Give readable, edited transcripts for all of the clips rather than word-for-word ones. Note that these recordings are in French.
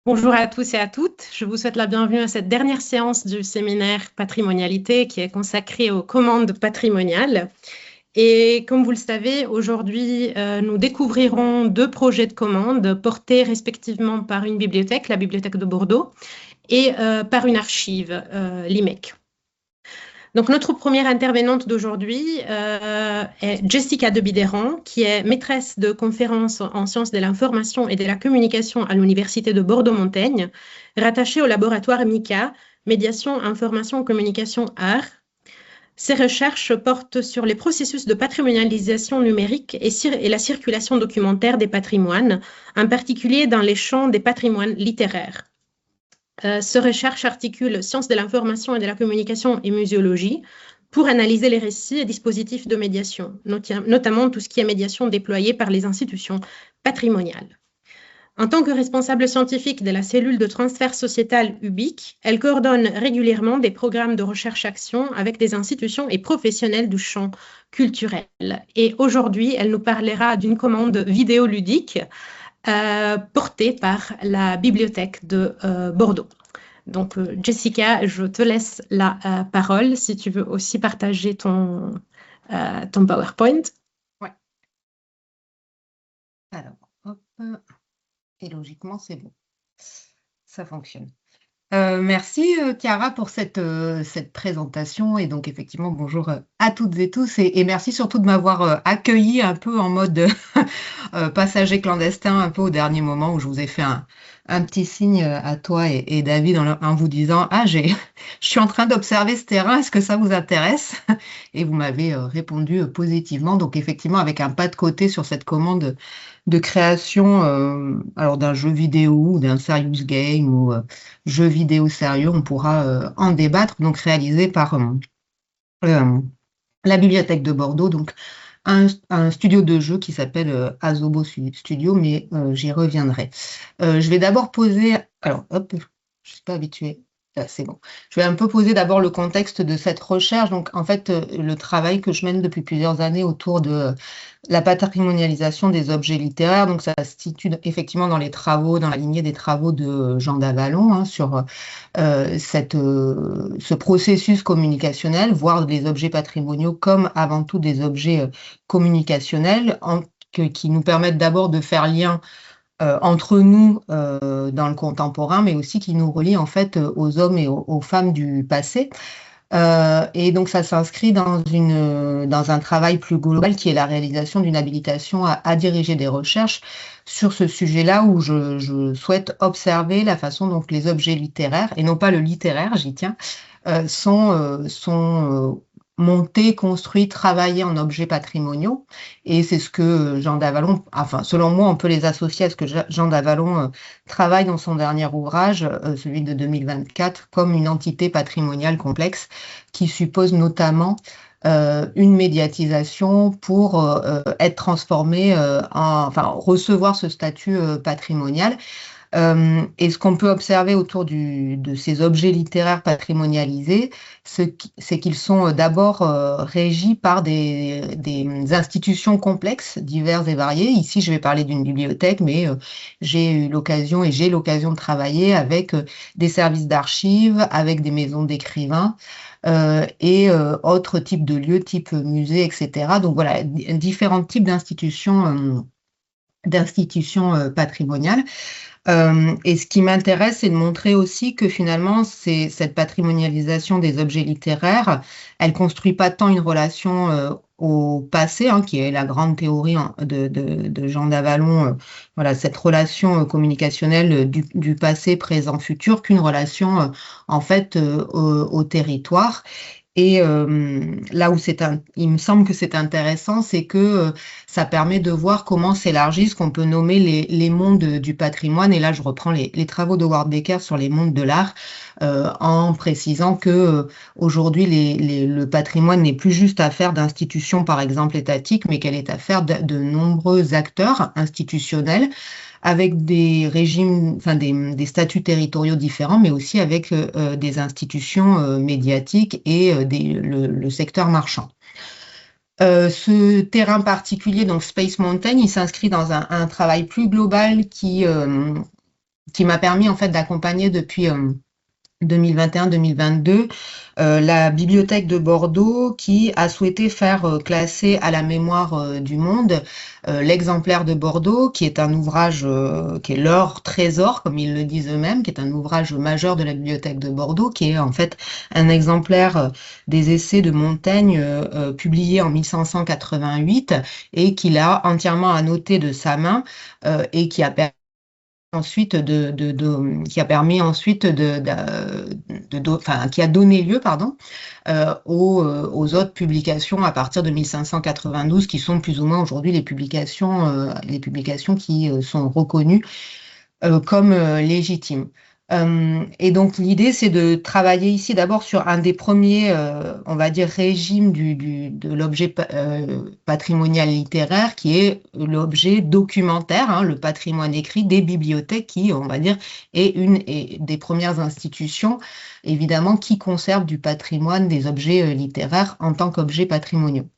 Bonjour à tous et à toutes. Je vous souhaite la bienvenue à cette dernière séance du séminaire Patrimonialité qui est consacrée aux commandes patrimoniales. Et comme vous le savez, aujourd'hui, nous découvrirons deux projets de commandes portés respectivement par une bibliothèque, la Bibliothèque de Bordeaux, et par une archive, l'IMEC. Donc, notre première intervenante d'aujourd'hui est Jessica de Bideron, qui est maîtresse de conférences en sciences de l'information et de la communication à l'Université de Bordeaux-Montaigne, rattachée au laboratoire MICA, Médiation, Information, Communication, Art. Ses recherches portent sur les processus de patrimonialisation numérique et la circulation documentaire des patrimoines, en particulier dans les champs des patrimoines littéraires. Ce recherche articule sciences de l'information et de la communication et muséologie pour analyser les récits et dispositifs de médiation, notamment tout ce qui est médiation déployée par les institutions patrimoniales. En tant que responsable scientifique de la cellule de transfert sociétal UBIC, elle coordonne régulièrement des programmes de recherche-action avec des institutions et professionnels du champ culturel. Et aujourd'hui, elle nous parlera d'une commande vidéoludique portée par la bibliothèque de Bordeaux. Donc, Jessica, je te laisse la parole si tu veux aussi partager ton PowerPoint. Ouais. Alors, hop. Et logiquement, c'est bon. Ça fonctionne. Merci Chiara pour cette présentation et donc effectivement bonjour à toutes et tous et merci surtout de m'avoir accueilli un peu en mode passager clandestin un peu au dernier moment où je vous ai fait un petit signe à toi et David en vous disant je suis en train d'observer ce terrain, est-ce que ça vous intéresse? Et vous m'avez répondu positivement, donc effectivement avec un pas de côté sur cette commande de création alors d'un jeu vidéo ou d'un serious game ou jeu vidéo sérieux, on pourra en débattre, donc réalisé par la Bibliothèque de Bordeaux, donc un studio de jeu qui s'appelle Asobo Studio, mais j'y reviendrai. Je vais d'abord poser, alors hop, je suis pas habituée. Ah, c'est bon. Je vais un peu poser d'abord le contexte de cette recherche. Donc, en fait, le travail que je mène depuis plusieurs années autour de la patrimonialisation des objets littéraires. Donc, ça se situe effectivement dans les travaux, dans la lignée des travaux de Jean Davalon, hein, sur ce processus communicationnel, voir les objets patrimoniaux comme avant tout des objets communicationnels qui nous permettent d'abord de faire lien entre nous dans le contemporain, mais aussi qui nous relient en fait aux hommes et aux femmes du passé. Et donc ça s'inscrit dans un travail plus global qui est la réalisation d'une habilitation à diriger des recherches sur ce sujet-là où je souhaite observer la façon dont les objets littéraires, et non pas le littéraire, j'y tiens, sont montés, construits, travaillés en objets patrimoniaux. Et c'est ce que Jean Davalon, enfin selon moi, on peut les associer à ce que Jean Davalon travaille dans son dernier ouvrage, celui de 2024, comme une entité patrimoniale complexe qui suppose notamment une médiatisation pour être transformée enfin recevoir ce statut patrimonial. Et ce qu'on peut observer autour de ces objets littéraires patrimonialisés, c'est qu'ils sont d'abord régis par des institutions complexes, diverses et variées. Ici, je vais parler d'une bibliothèque, mais j'ai eu l'occasion et j'ai l'occasion de travailler avec des services d'archives, avec des maisons d'écrivains. Et autres types de lieux, type musée, etc. Donc voilà, différents types d'institutions patrimoniales. Et ce qui m'intéresse, c'est de montrer aussi que finalement, cette patrimonialisation des objets littéraires, elle construit pas tant une relation au passé, hein, qui est la grande théorie de Jean Davalon, voilà, cette relation communicationnelle du passé, présent, futur, qu'une relation en fait au territoire. Et là où il me semble que c'est intéressant, c'est que ça permet de voir comment s'élargit ce qu'on peut nommer les mondes du patrimoine. Et là, je reprends les travaux de Howard Becker sur les mondes de l'art, en précisant que aujourd'hui, le patrimoine n'est plus juste affaire d'institutions, par exemple étatiques, mais qu'elle est affaire de nombreux acteurs institutionnels avec des régimes, enfin des statuts territoriaux différents, mais aussi avec des institutions médiatiques et le secteur marchand. Ce terrain particulier, donc Space Mountain, il s'inscrit dans un travail plus global qui m'a permis en fait d'accompagner depuis 2021-2022, la Bibliothèque de Bordeaux qui a souhaité faire classer à la mémoire du monde l'exemplaire de Bordeaux, qui est un ouvrage qui est leur trésor, comme ils le disent eux-mêmes, qui est un ouvrage majeur de la Bibliothèque de Bordeaux, qui est en fait un exemplaire des essais de Montaigne publiés en 1588 et qu'il a entièrement annoté de sa main et qui a ensuite qui a permis ensuite enfin, qui a donné lieu, pardon, aux autres publications à partir de 1592, qui sont plus ou moins aujourd'hui les publications qui sont reconnues comme légitime. Et donc l'idée, c'est de travailler ici d'abord sur un des premiers, on va dire, régimes de l'objet patrimonial littéraire, qui est l'objet documentaire, hein, le patrimoine écrit des bibliothèques, qui, on va dire, est une des premières institutions, évidemment, qui conserve du patrimoine des objets littéraires en tant qu'objets patrimoniaux.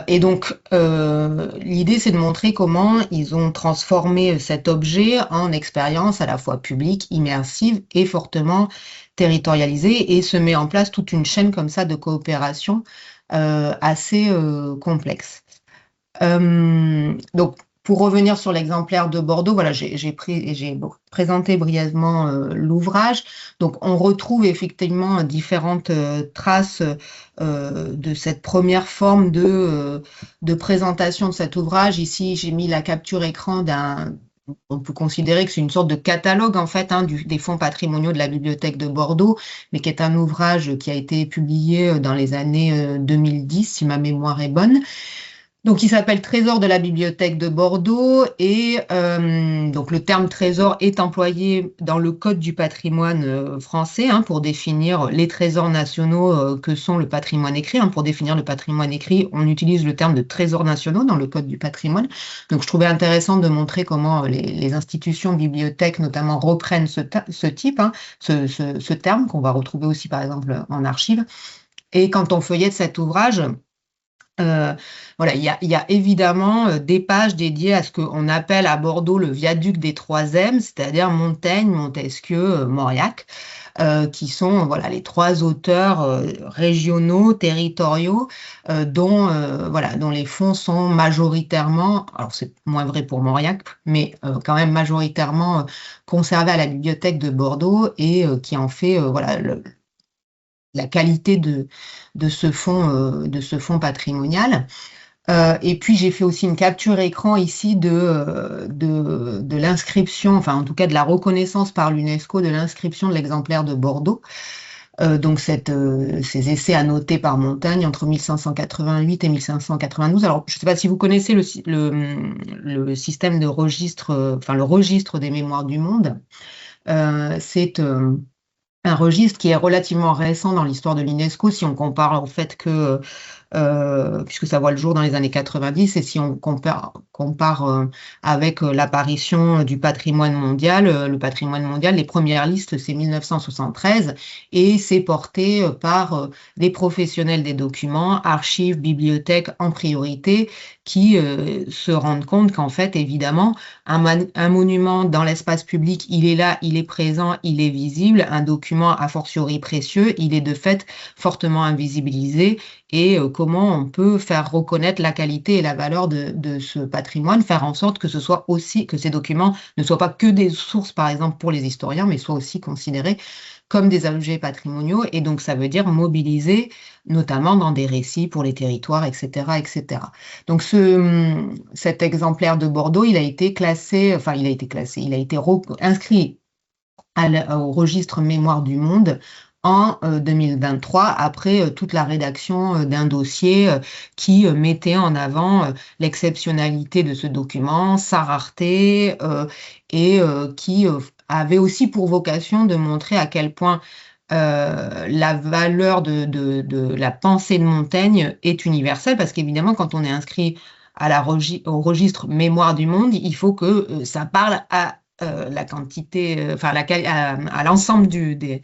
Et donc, l'idée, c'est de montrer comment ils ont transformé cet objet en expérience à la fois publique, immersive et fortement territorialisée, et se met en place toute une chaîne comme ça de coopération assez complexe. Donc, pour revenir sur l'exemplaire de Bordeaux, voilà, j'ai présenté brièvement l'ouvrage. Donc, on retrouve effectivement différentes traces de cette première forme de présentation de cet ouvrage. Ici, j'ai mis la capture écran on peut considérer que c'est une sorte de catalogue en fait, hein, des fonds patrimoniaux de la Bibliothèque de Bordeaux, mais qui est un ouvrage qui a été publié dans les années 2010, si ma mémoire est bonne. Donc, il s'appelle Trésor de la Bibliothèque de Bordeaux et donc le terme trésor est employé dans le Code du patrimoine français, hein, pour définir les trésors nationaux que sont le patrimoine écrit. Hein. Pour définir le patrimoine écrit, on utilise le terme de trésors nationaux dans le Code du patrimoine. Donc, je trouvais intéressant de montrer comment les institutions bibliothèques, notamment, reprennent ce type, hein, ce terme qu'on va retrouver aussi, par exemple, en archives. Et quand on feuillette cet ouvrage, voilà, il y a évidemment des pages dédiées à ce qu'on appelle à Bordeaux le viaduc des trois M, c'est-à-dire Montaigne, Montesquieu, Mauriac, qui sont voilà les trois auteurs régionaux, territoriaux, dont les fonds sont majoritairement, alors c'est moins vrai pour Mauriac, mais quand même majoritairement conservés à la bibliothèque de Bordeaux et qui en fait la qualité de ce fonds patrimonial. Et puis, j'ai fait aussi une capture écran ici de l'inscription, enfin, en tout cas, de la reconnaissance par l'UNESCO de l'inscription de l'exemplaire de Bordeaux. Donc, ces essais annotés par Montaigne entre 1588 et 1592. Alors, je ne sais pas si vous connaissez le système de registre, enfin, le registre des mémoires du monde. C'est un registre qui est relativement récent dans l'histoire de l'UNESCO, si on compare au fait que, puisque ça voit le jour dans les années 90, et si on compare avec l'apparition du patrimoine mondial, le patrimoine mondial, les premières listes, c'est 1973, et c'est porté par des professionnels des documents, archives, bibliothèques en priorité, qui se rendent compte qu'en fait, évidemment, un monument dans l'espace public, il est là, il est présent, il est visible. Un document a fortiori précieux, il est de fait fortement invisibilisé. Et comment on peut faire reconnaître la qualité et la valeur de ce patrimoine, faire en sorte que ce soit aussi, que ces documents ne soient pas que des sources, par exemple, pour les historiens, mais soient aussi considérés comme des objets patrimoniaux. Et donc, ça veut dire mobiliser, notamment dans des récits pour les territoires, etc., etc. Donc, cet exemplaire de Bordeaux, il a été inscrit au registre Mémoire du Monde en 2023, après toute la rédaction d'un dossier qui mettait en avant l'exceptionnalité de ce document, sa rareté, et qui avait aussi pour vocation de montrer à quel point la valeur de la pensée de Montaigne est universelle, parce qu'évidemment, quand on est inscrit au registre Mémoire du Monde, il faut que ça parle à la quantité, enfin à l'ensemble des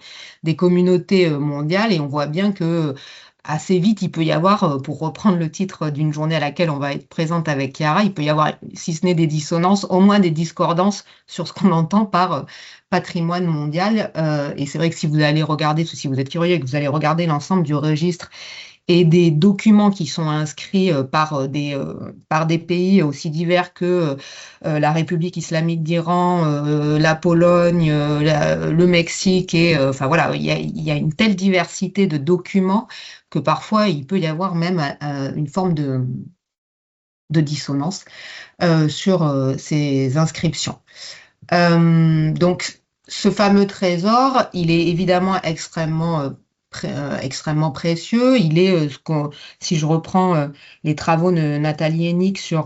communautés mondiales, et on voit bien que assez vite, il peut y avoir, pour reprendre le titre d'une journée à laquelle on va être présente avec Chiara, il peut y avoir, si ce n'est des dissonances, au moins des discordances sur ce qu'on entend par patrimoine mondial. Et c'est vrai que si vous allez regarder, si vous êtes curieux et que vous allez regarder l'ensemble du registre et des documents qui sont inscrits par des pays aussi divers que la République islamique d'Iran, la Pologne, le Mexique, et enfin voilà, il y a une telle diversité de documents que parfois il peut y avoir même une forme de dissonance sur ces inscriptions. Donc, ce fameux trésor, il est évidemment extrêmement précieux. Il est, si je reprends les travaux de Nathalie Hennig sur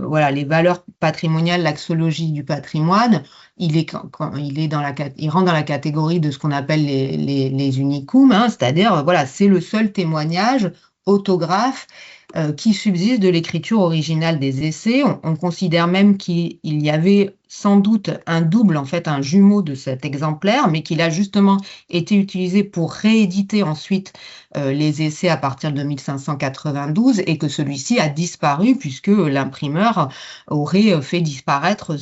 voilà, les valeurs patrimoniales, l'axiologie du patrimoine, il rentre dans la catégorie de ce qu'on appelle les unicums, hein, c'est-à-dire, voilà, c'est le seul témoignage autographe qui subsiste de l'écriture originale des essais. On considère même qu'il y avait sans doute un double, en fait, un jumeau de cet exemplaire, mais qu'il a justement été utilisé pour rééditer ensuite les essais à partir de 1592 et que celui-ci a disparu puisque l'imprimeur aurait fait disparaître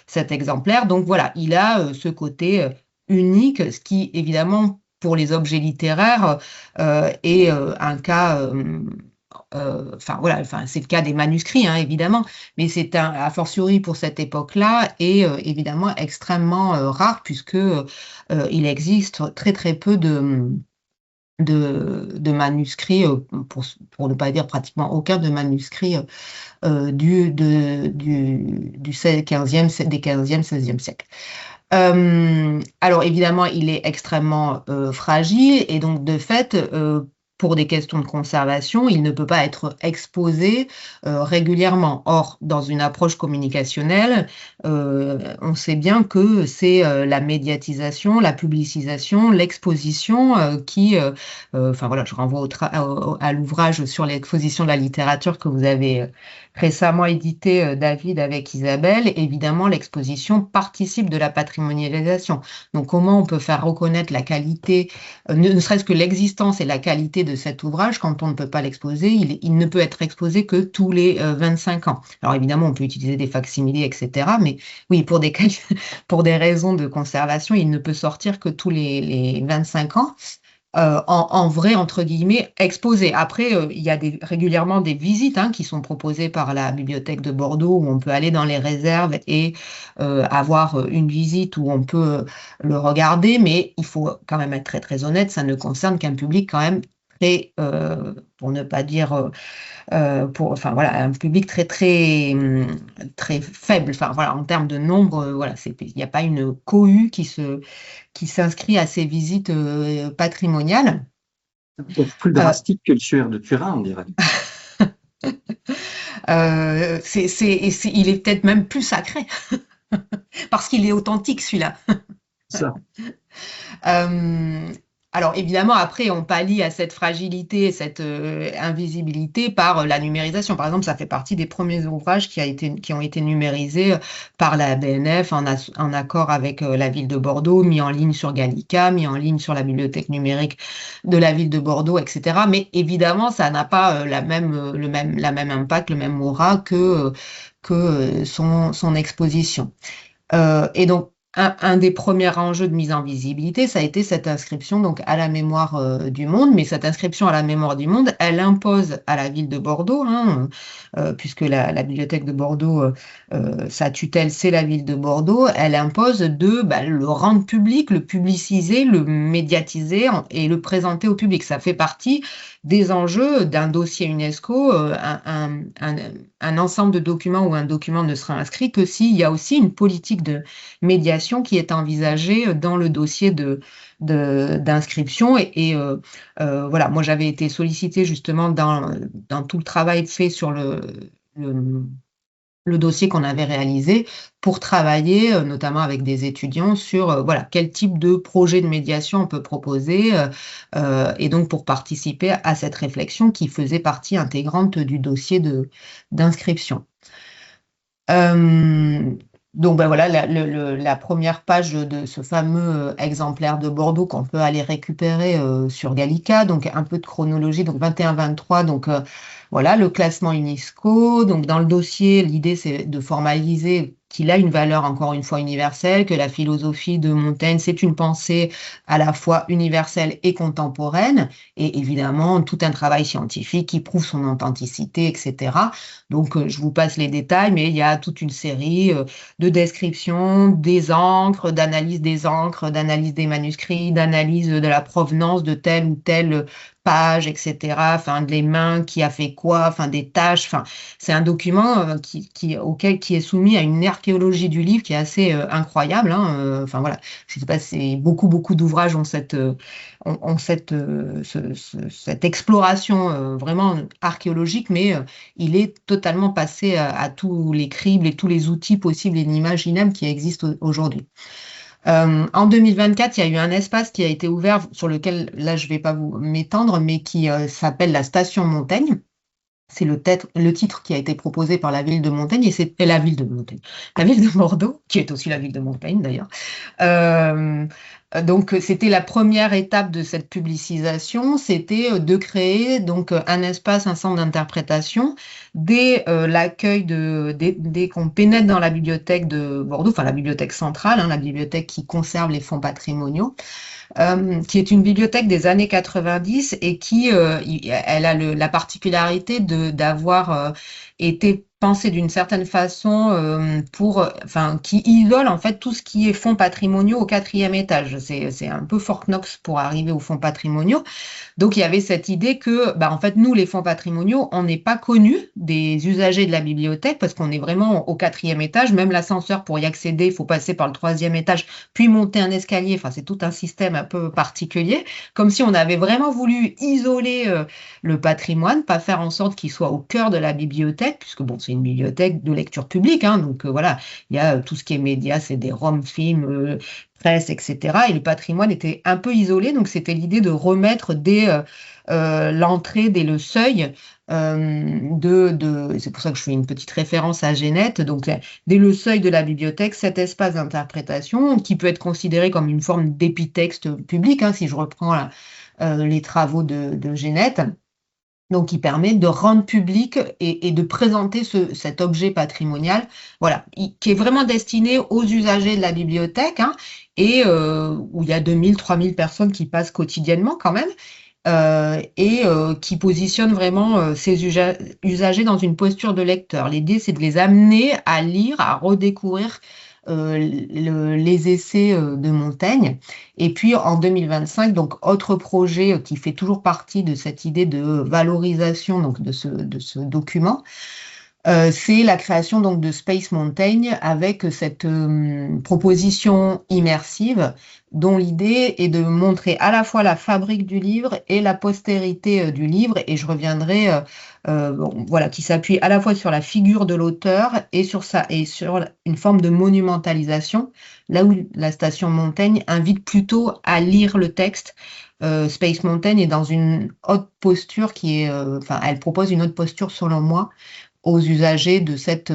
cet exemplaire. Donc voilà, il a ce côté unique, ce qui évidemment pour les objets littéraires est un cas enfin voilà, enfin c'est le cas des manuscrits, hein, évidemment, mais c'est a fortiori pour cette époque-là et évidemment extrêmement rare puisque il existe très très peu de manuscrits, pour ne pas dire pratiquement aucun de manuscrits du 15e, des 15e, 16e siècle. Alors évidemment, il est extrêmement fragile et donc de fait, pour des questions de conservation, il ne peut pas être exposé régulièrement. Or, dans une approche communicationnelle, on sait bien que c'est la médiatisation, la publicisation, l'exposition enfin voilà, je renvoie à l'ouvrage sur l'exposition de la littérature que vous avez récemment édité, David, avec Isabelle. Évidemment, l'exposition participe de la patrimonialisation. Donc, comment on peut faire reconnaître la qualité, ne serait-ce que l'existence et la qualité de cet ouvrage quand on ne peut pas l'exposer? Il ne peut être exposé que tous les 25 ans. Alors, évidemment, on peut utiliser des facsimilés, etc. Mais oui, pour des raisons de conservation, il ne peut sortir que tous les 25 ans. En vrai, entre guillemets, exposé. Après, il y a régulièrement des visites qui sont proposées par la bibliothèque de Bordeaux où on peut aller dans les réserves et avoir une visite où on peut le regarder, mais il faut quand même être très très honnête, ça ne concerne qu'un public quand même très, pour ne pas dire, enfin voilà, un public très très très faible. Enfin voilà, en termes de nombre, voilà, il n'y a pas une cohue qui s'inscrit à ces visites patrimoniales. C'est plus drastique que le suaire de Turin, on dirait. Il est peut-être même plus sacré, parce qu'il est authentique celui-là. Ça. Alors évidemment, après, on pallie à cette fragilité, cette invisibilité par la numérisation. Par exemple, ça fait partie des premiers ouvrages qui ont été numérisés par la BNF en accord avec la ville de Bordeaux, mis en ligne sur Gallica, mis en ligne sur la bibliothèque numérique de la ville de Bordeaux, etc. Mais évidemment, ça n'a pas la même impact, le même aura que son exposition. Et donc, un des premiers enjeux de mise en visibilité, ça a été cette inscription donc à la mémoire du monde, mais cette inscription à la mémoire du monde, elle impose à la ville de Bordeaux, puisque la bibliothèque de Bordeaux, sa tutelle, c'est la ville de Bordeaux, elle impose de le rendre public, le publiciser, le médiatiser et le présenter au public. Ça fait partie des enjeux d'un dossier UNESCO, un ensemble de documents où un document ne sera inscrit que s'il y a aussi une politique de médiation qui est envisagée dans le dossier d'inscription. Voilà, moi j'avais été sollicitée justement dans tout le travail fait sur le dossier qu'on avait réalisé pour travailler, notamment avec des étudiants, sur voilà, quel type de projet de médiation on peut proposer, et donc pour participer à cette réflexion qui faisait partie intégrante du dossier d'inscription. Donc ben voilà la première page de ce fameux exemplaire de Bordeaux qu'on peut aller récupérer sur Gallica, donc un peu de chronologie, donc 21-23, donc voilà le classement UNESCO. Donc dans le dossier, l'idée c'est de formaliser qu'il a une valeur encore une fois universelle, que la philosophie de Montaigne c'est une pensée à la fois universelle et contemporaine, et évidemment tout un travail scientifique qui prouve son authenticité, etc. Donc je vous passe les détails, mais il y a toute une série de description des encres, d'analyse des manuscrits, d'analyse de la provenance de telle ou telle page, etc. Enfin, les mains, qui a fait quoi, enfin, des tâches. Enfin, c'est un document qui est soumis à une archéologie du livre qui est assez incroyable. Hein. Enfin, voilà, je sais pas, c'est beaucoup d'ouvrages ont cette exploration vraiment archéologique, mais il est totalement passé à tous les cribles et tous les outils possibles et inimaginables qui existent aujourd'hui. En 2024, il y a eu un espace qui a été ouvert sur lequel, là, je ne vais pas vous m'étendre, mais qui s'appelle la Station Montaigne. C'est le titre qui a été proposé par la ville de Montaigne, et c'est la ville de Montaigne, la ville de Bordeaux, qui est aussi la ville de Montaigne d'ailleurs. Donc, c'était la première étape de cette publicisation, c'était de créer donc un espace, un centre d'interprétation dès l'accueil dès qu'on pénètre dans la bibliothèque de Bordeaux, enfin la bibliothèque centrale, hein, la bibliothèque qui conserve les fonds patrimoniaux. Qui est une bibliothèque des années 90 et qui elle a la particularité d'avoir été pensée d'une certaine façon qui isole en fait tout ce qui est fonds patrimoniaux au 4e étage. C'est un peu Fort Knox pour arriver aux fonds patrimoniaux. Donc il y avait cette idée que en fait nous les fonds patrimoniaux on n'est pas connus des usagers de la bibliothèque parce qu'on est vraiment au 4e étage. Même l'ascenseur pour y accéder il faut passer par le 3e étage puis monter un escalier. Enfin c'est tout un système un peu particulier, comme si on avait vraiment voulu isoler le patrimoine, pas faire en sorte qu'il soit au cœur de la bibliothèque, puisque bon, c'est une bibliothèque de lecture publique, hein, donc voilà, il y a tout ce qui est médias, CD-ROM, films, presse, etc. Et le patrimoine était un peu isolé, donc c'était l'idée de remettre dès l'entrée, dès le seuil, c'est pour ça que je fais une petite référence à Génette, donc dès le seuil de la bibliothèque, cet espace d'interprétation qui peut être considéré comme une forme d'épitexte public, hein, si je reprends les travaux de Génette, donc qui permet de rendre public et de présenter cet objet patrimonial, voilà, qui est vraiment destiné aux usagers de la bibliothèque, hein, et où il y a 2000-3000 personnes qui passent quotidiennement quand même, qui positionne vraiment ces usagers dans une posture de lecteur. L'idée, c'est de les amener à lire, à redécouvrir les essais de Montaigne. Et puis en 2025, donc autre projet qui fait toujours partie de cette idée de valorisation donc de ce document, c'est la création donc de Space Montaigne avec cette proposition immersive dont l'idée est de montrer à la fois la fabrique du livre et la postérité du livre, et je reviendrai voilà, qui s'appuie à la fois sur la figure de l'auteur et sur une forme de monumentalisation, là où la Station Montaigne invite plutôt à lire le texte. Space Mountain est dans une haute posture elle propose une haute posture selon moi aux usagers de cette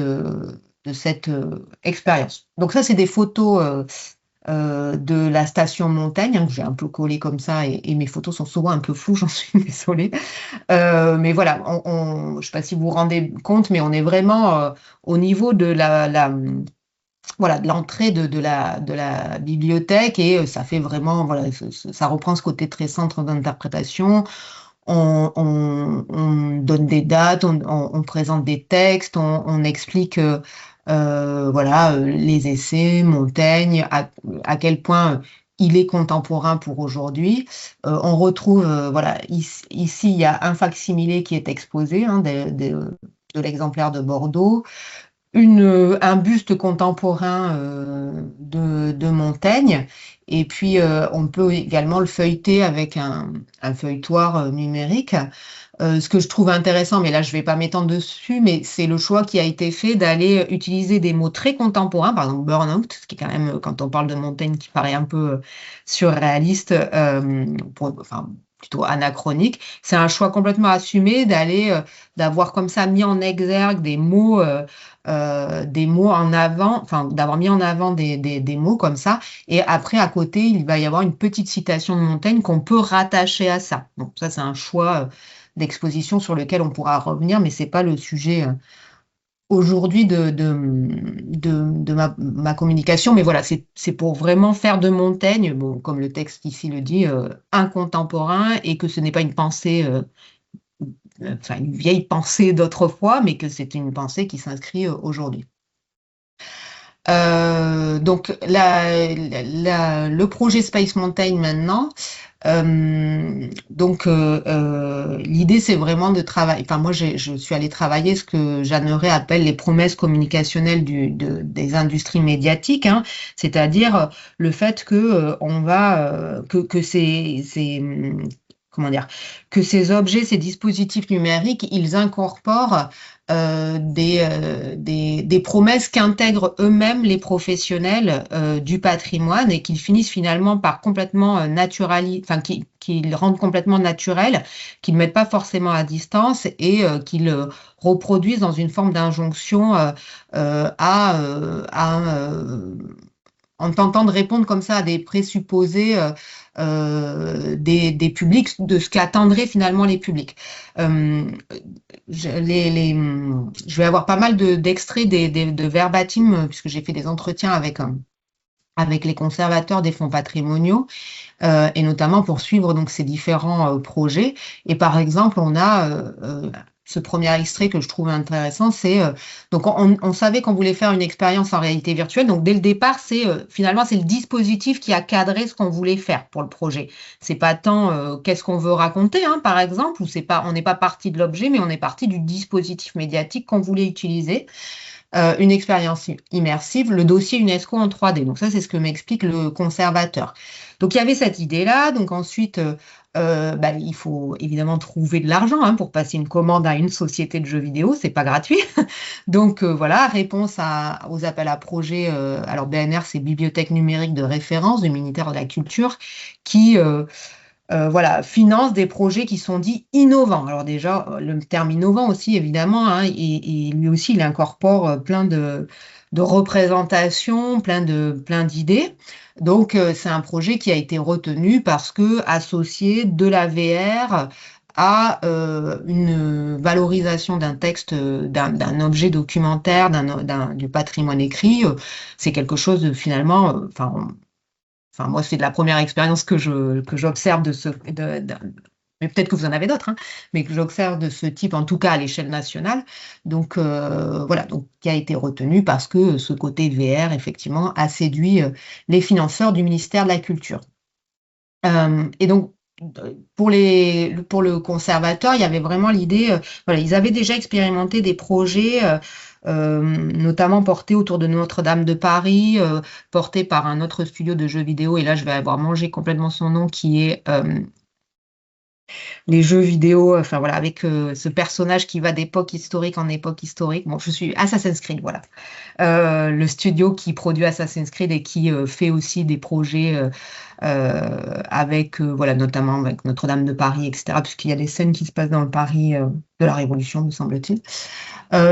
expérience. Donc ça, c'est des photos de la Station Montaigne, hein, que j'ai un peu collé comme ça, et mes photos sont souvent un peu floues, j'en suis désolée. Mais voilà, je ne sais pas si vous vous rendez compte, mais on est vraiment au niveau de voilà, de l'entrée de la bibliothèque, et ça fait vraiment, voilà, ça reprend ce côté très centre d'interprétation. On donne des dates, on présente des textes, on explique voilà, les essais, Montaigne, à quel point il est contemporain pour aujourd'hui. On retrouve, voilà, ici, il y a un facsimilé qui est exposé, hein, de l'exemplaire de Bordeaux. Un buste contemporain de Montaigne, et puis on peut également le feuilleter avec un feuilletoir numérique. Ce que je trouve intéressant, mais là je ne vais pas m'étendre dessus, mais c'est le choix qui a été fait d'aller utiliser des mots très contemporains, par exemple burn-out, ce qui est quand même, quand on parle de Montaigne, qui paraît un peu surréaliste, plutôt anachronique. C'est un choix complètement assumé d'avoir comme ça mis en exergue des mots en avant, enfin d'avoir mis en avant des mots comme ça. Et après, à côté, il va y avoir une petite citation de Montaigne qu'on peut rattacher à ça. Donc ça, c'est un choix d'exposition sur lequel on pourra revenir, mais c'est pas le sujet aujourd'hui de ma communication. Mais voilà, c'est pour vraiment faire de Montaigne, bon, comme le texte ici le dit, un contemporain, et que ce n'est pas une pensée, enfin une vieille pensée d'autrefois, mais que c'est une pensée qui s'inscrit aujourd'hui. Donc le projet Space Mountain maintenant. L'idée c'est vraiment de travailler. Enfin moi je suis allée travailler ce que Jeanneret appelle les promesses communicationnelles des industries médiatiques, hein, c'est-à-dire le fait que on va que comment dire, que ces objets, ces dispositifs numériques, ils incorporent des promesses qu'intègrent eux-mêmes les professionnels du patrimoine, et qu'ils finissent finalement par complètement enfin qu'ils rendent complètement naturels, qu'ils ne mettent pas forcément à distance, et qu'ils reproduisent dans une forme d'injonction en tentant de répondre comme ça à des présupposés des publics, de ce qu'attendraient finalement les publics. Je vais avoir pas mal d'extraits de verbatim, puisque j'ai fait des entretiens avec les conservateurs des fonds patrimoniaux, et notamment pour suivre donc ces différents projets. Et par exemple, on a ce premier extrait que je trouve intéressant, c'est donc on savait qu'on voulait faire une expérience en réalité virtuelle. Donc dès le départ, finalement c'est le dispositif qui a cadré ce qu'on voulait faire pour le projet. C'est pas tant qu'est-ce qu'on veut raconter, hein, par exemple, ou on n'est pas parti de l'objet, mais on est parti du dispositif médiatique qu'on voulait utiliser. Une expérience immersive, le dossier UNESCO en 3D. Donc ça, c'est ce que m'explique le conservateur. Donc il y avait cette idée-là. Donc ensuite, il faut évidemment trouver de l'argent, hein, pour passer une commande à une société de jeux vidéo. C'est pas gratuit. Donc voilà, réponse aux appels à projets. Alors BNR, c'est Bibliothèque numérique de référence du ministère de la Culture, qui finance des projets qui sont dits innovants. Alors déjà, le terme innovant aussi, évidemment, hein, et lui aussi, il incorpore plein de représentations, plein d'idées. Donc, c'est un projet qui a été retenu parce que associé de la VR à une valorisation d'un texte, d'un objet documentaire, du patrimoine écrit, c'est quelque chose de finalement, Enfin, moi, c'est de la première expérience que j'observe mais peut-être que vous en avez d'autres, hein, mais que j'observe de ce type, en tout cas à l'échelle nationale. Donc, voilà, donc, qui a été retenu parce que ce côté VR, effectivement, a séduit les financeurs du ministère de la Culture. Et donc, pour le conservateur, il y avait vraiment l'idée, ils avaient déjà expérimenté des projets, notamment portés autour de Notre-Dame de Paris, portés par un autre studio de jeux vidéo, et là je vais avoir mangé complètement son nom, qui est les jeux vidéo, avec ce personnage qui va d'époque historique en époque historique. Bon, je suis Assassin's Creed, voilà. Le studio qui produit Assassin's Creed et qui fait aussi des projets notamment avec Notre-Dame de Paris, etc., puisqu'il y a des scènes qui se passent dans le Paris de la Révolution, me semble-t-il.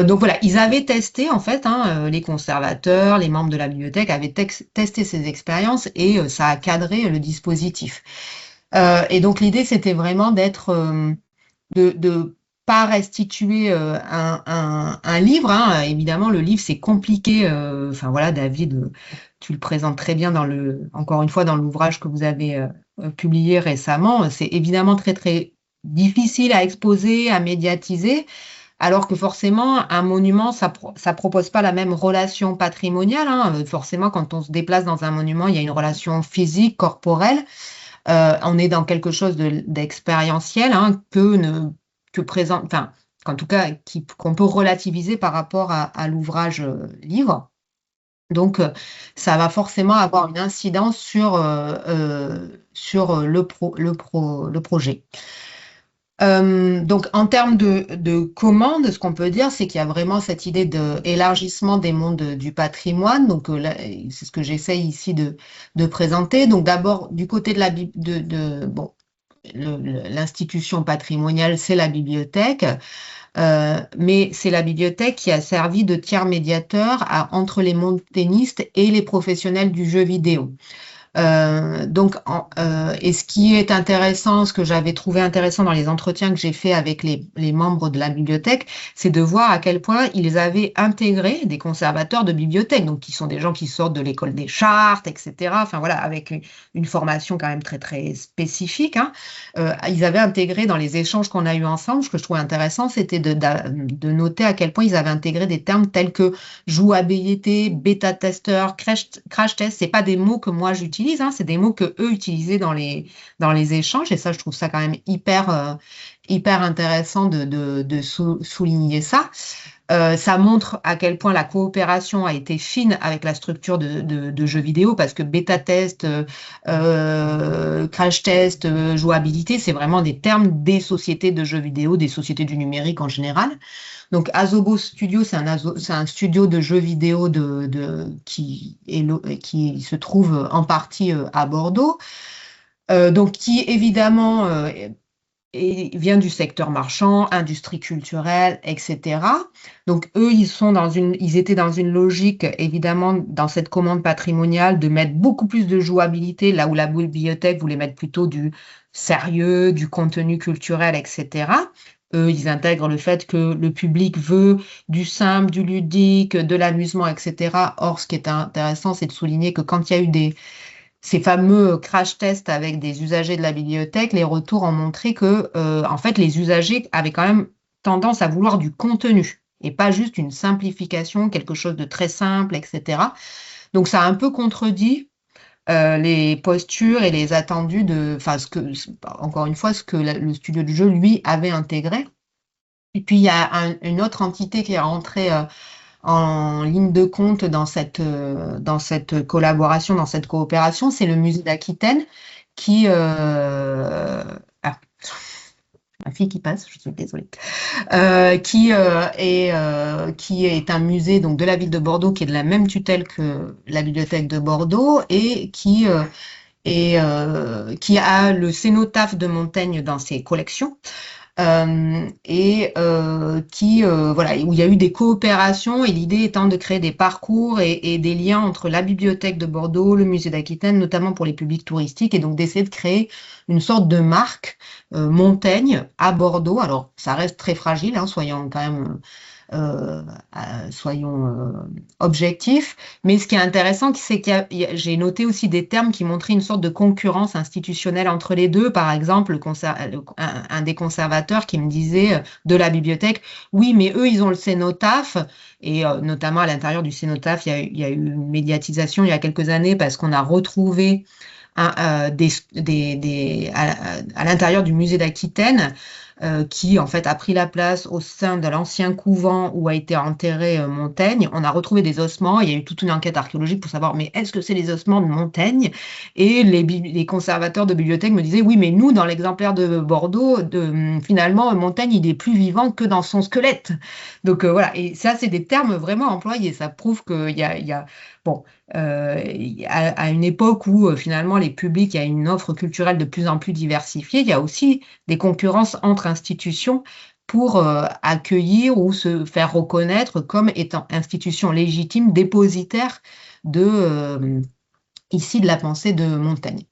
Donc voilà, ils avaient testé, en fait, hein, les conservateurs, les membres de la bibliothèque avaient testé ces expériences, et ça a cadré le dispositif. Et donc l'idée, c'était vraiment de pas restituer un livre, hein. Évidemment, le livre, c'est compliqué. David, tu le présentes très bien encore une fois, dans l'ouvrage que vous avez publié récemment. C'est évidemment très, très difficile à exposer, à médiatiser, alors que forcément, un monument, ça propose pas la même relation patrimoniale, hein. Forcément, quand on se déplace dans un monument, il y a une relation physique, corporelle. On est dans quelque chose d'expérientiel, hein, en tout cas, qu'on peut relativiser par rapport à l'ouvrage livre. Donc, ça va forcément avoir une incidence sur le projet. Donc, en termes de commandes, ce qu'on peut dire, c'est qu'il y a vraiment cette idée d'élargissement des mondes du patrimoine. Donc, là, c'est ce que j'essaye ici de présenter. Donc, d'abord, du côté l'institution patrimoniale, c'est la bibliothèque. Mais c'est la bibliothèque qui a servi de tiers médiateur entre les monténistes et les professionnels du jeu vidéo. Et ce qui est intéressant, ce que j'avais trouvé intéressant dans les entretiens que j'ai fait avec les membres de la bibliothèque, c'est de voir à quel point ils avaient intégré des conservateurs de bibliothèque, donc qui sont des gens qui sortent de l'école des chartes, etc. Enfin voilà, avec une formation quand même très très spécifique. Hein. Ils avaient intégré dans les échanges qu'on a eu ensemble, ce que je trouvais intéressant, c'était de noter à quel point ils avaient intégré des termes tels que jouabilité, bêta-testeur, crash test. C'est pas des mots que moi j'utilise. Hein, c'est des mots que eux utilisaient dans les échanges et ça, je trouve ça quand même hyper intéressant de souligner ça. Ça montre à quel point la coopération a été fine avec la structure de jeux vidéo parce que bêta-test, crash test, jouabilité, c'est vraiment des termes des sociétés de jeux vidéo, des sociétés du numérique en général. Donc Asobo Studio, c'est un studio de jeux vidéo qui se trouve en partie à Bordeaux, donc qui évidemment vient du secteur marchand, industrie culturelle, etc. Donc eux, ils étaient dans une logique, évidemment, dans cette commande patrimoniale, de mettre beaucoup plus de jouabilité, là où la bibliothèque voulait mettre plutôt du sérieux, du contenu culturel, etc. Eux, ils intègrent le fait que le public veut du simple, du ludique, de l'amusement, etc. Or, ce qui est intéressant, c'est de souligner que quand il y a eu ces fameux crash tests avec des usagers de la bibliothèque, les retours ont montré que, en fait, les usagers avaient quand même tendance à vouloir du contenu et pas juste une simplification, quelque chose de très simple, etc. Donc, ça a un peu contredit les postures et les attendus encore une fois, ce que le studio du jeu, lui, avait intégré. Et puis, il y a une autre entité qui est rentrée en ligne de compte dans cette collaboration, dans cette coopération, c'est le musée d'Aquitaine qui... ma fille qui passe, je suis désolée. Qui est un musée donc, de la ville de Bordeaux, qui est de la même tutelle que la bibliothèque de Bordeaux et qui a le cénotaphe de Montaigne dans ses collections. Voilà, où il y a eu des coopérations et l'idée étant de créer des parcours et des liens entre la bibliothèque de Bordeaux, le musée d'Aquitaine, notamment pour les publics touristiques, et donc d'essayer de créer une sorte de marque Montaigne à Bordeaux. Alors, ça reste très fragile, hein, soyons quand même objectifs. Mais ce qui est intéressant, c'est que j'ai noté aussi des termes qui montraient une sorte de concurrence institutionnelle entre les deux. Par exemple, un des conservateurs qui me disait de la bibliothèque, oui, mais eux, ils ont le cénotaphe. Et notamment à l'intérieur du cénotaphe, il y a eu une médiatisation il y a quelques années parce qu'on a retrouvé à l'intérieur du musée d'Aquitaine qui en fait a pris la place au sein de l'ancien couvent où a été enterré Montaigne. On a retrouvé des ossements, il y a eu toute une enquête archéologique pour savoir mais est-ce que c'est les ossements de Montaigne? Et les conservateurs de bibliothèque me disaient oui mais nous dans l'exemplaire de Bordeaux, finalement Montaigne il est plus vivant que dans son squelette. Donc voilà, et ça c'est des termes vraiment employés, ça prouve qu'il y a bon, à une époque où finalement les publics, il y a une offre culturelle de plus en plus diversifiée, il y a aussi des concurrences entre institutions pour accueillir ou se faire reconnaître comme étant institution légitime dépositaire ici de la pensée de Montaigne.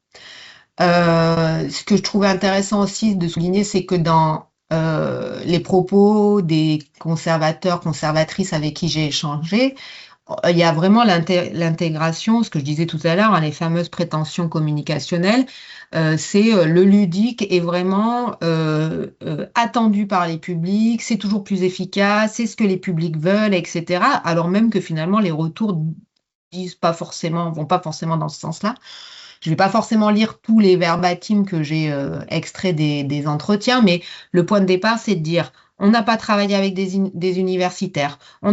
Ce que je trouvais intéressant aussi de souligner, c'est que dans les propos des conservateurs, conservatrices avec qui j'ai échangé, il y a vraiment l'intégration, ce que je disais tout à l'heure, hein, les fameuses prétentions communicationnelles. C'est le ludique est vraiment attendu par les publics, c'est toujours plus efficace, c'est ce que les publics veulent, etc. Alors même que finalement les retours vont pas forcément dans ce sens-là. Je ne vais pas forcément lire tous les verbatims que j'ai extraits des entretiens, mais le point de départ, c'est de dire on n'a pas travaillé avec des universitaires, on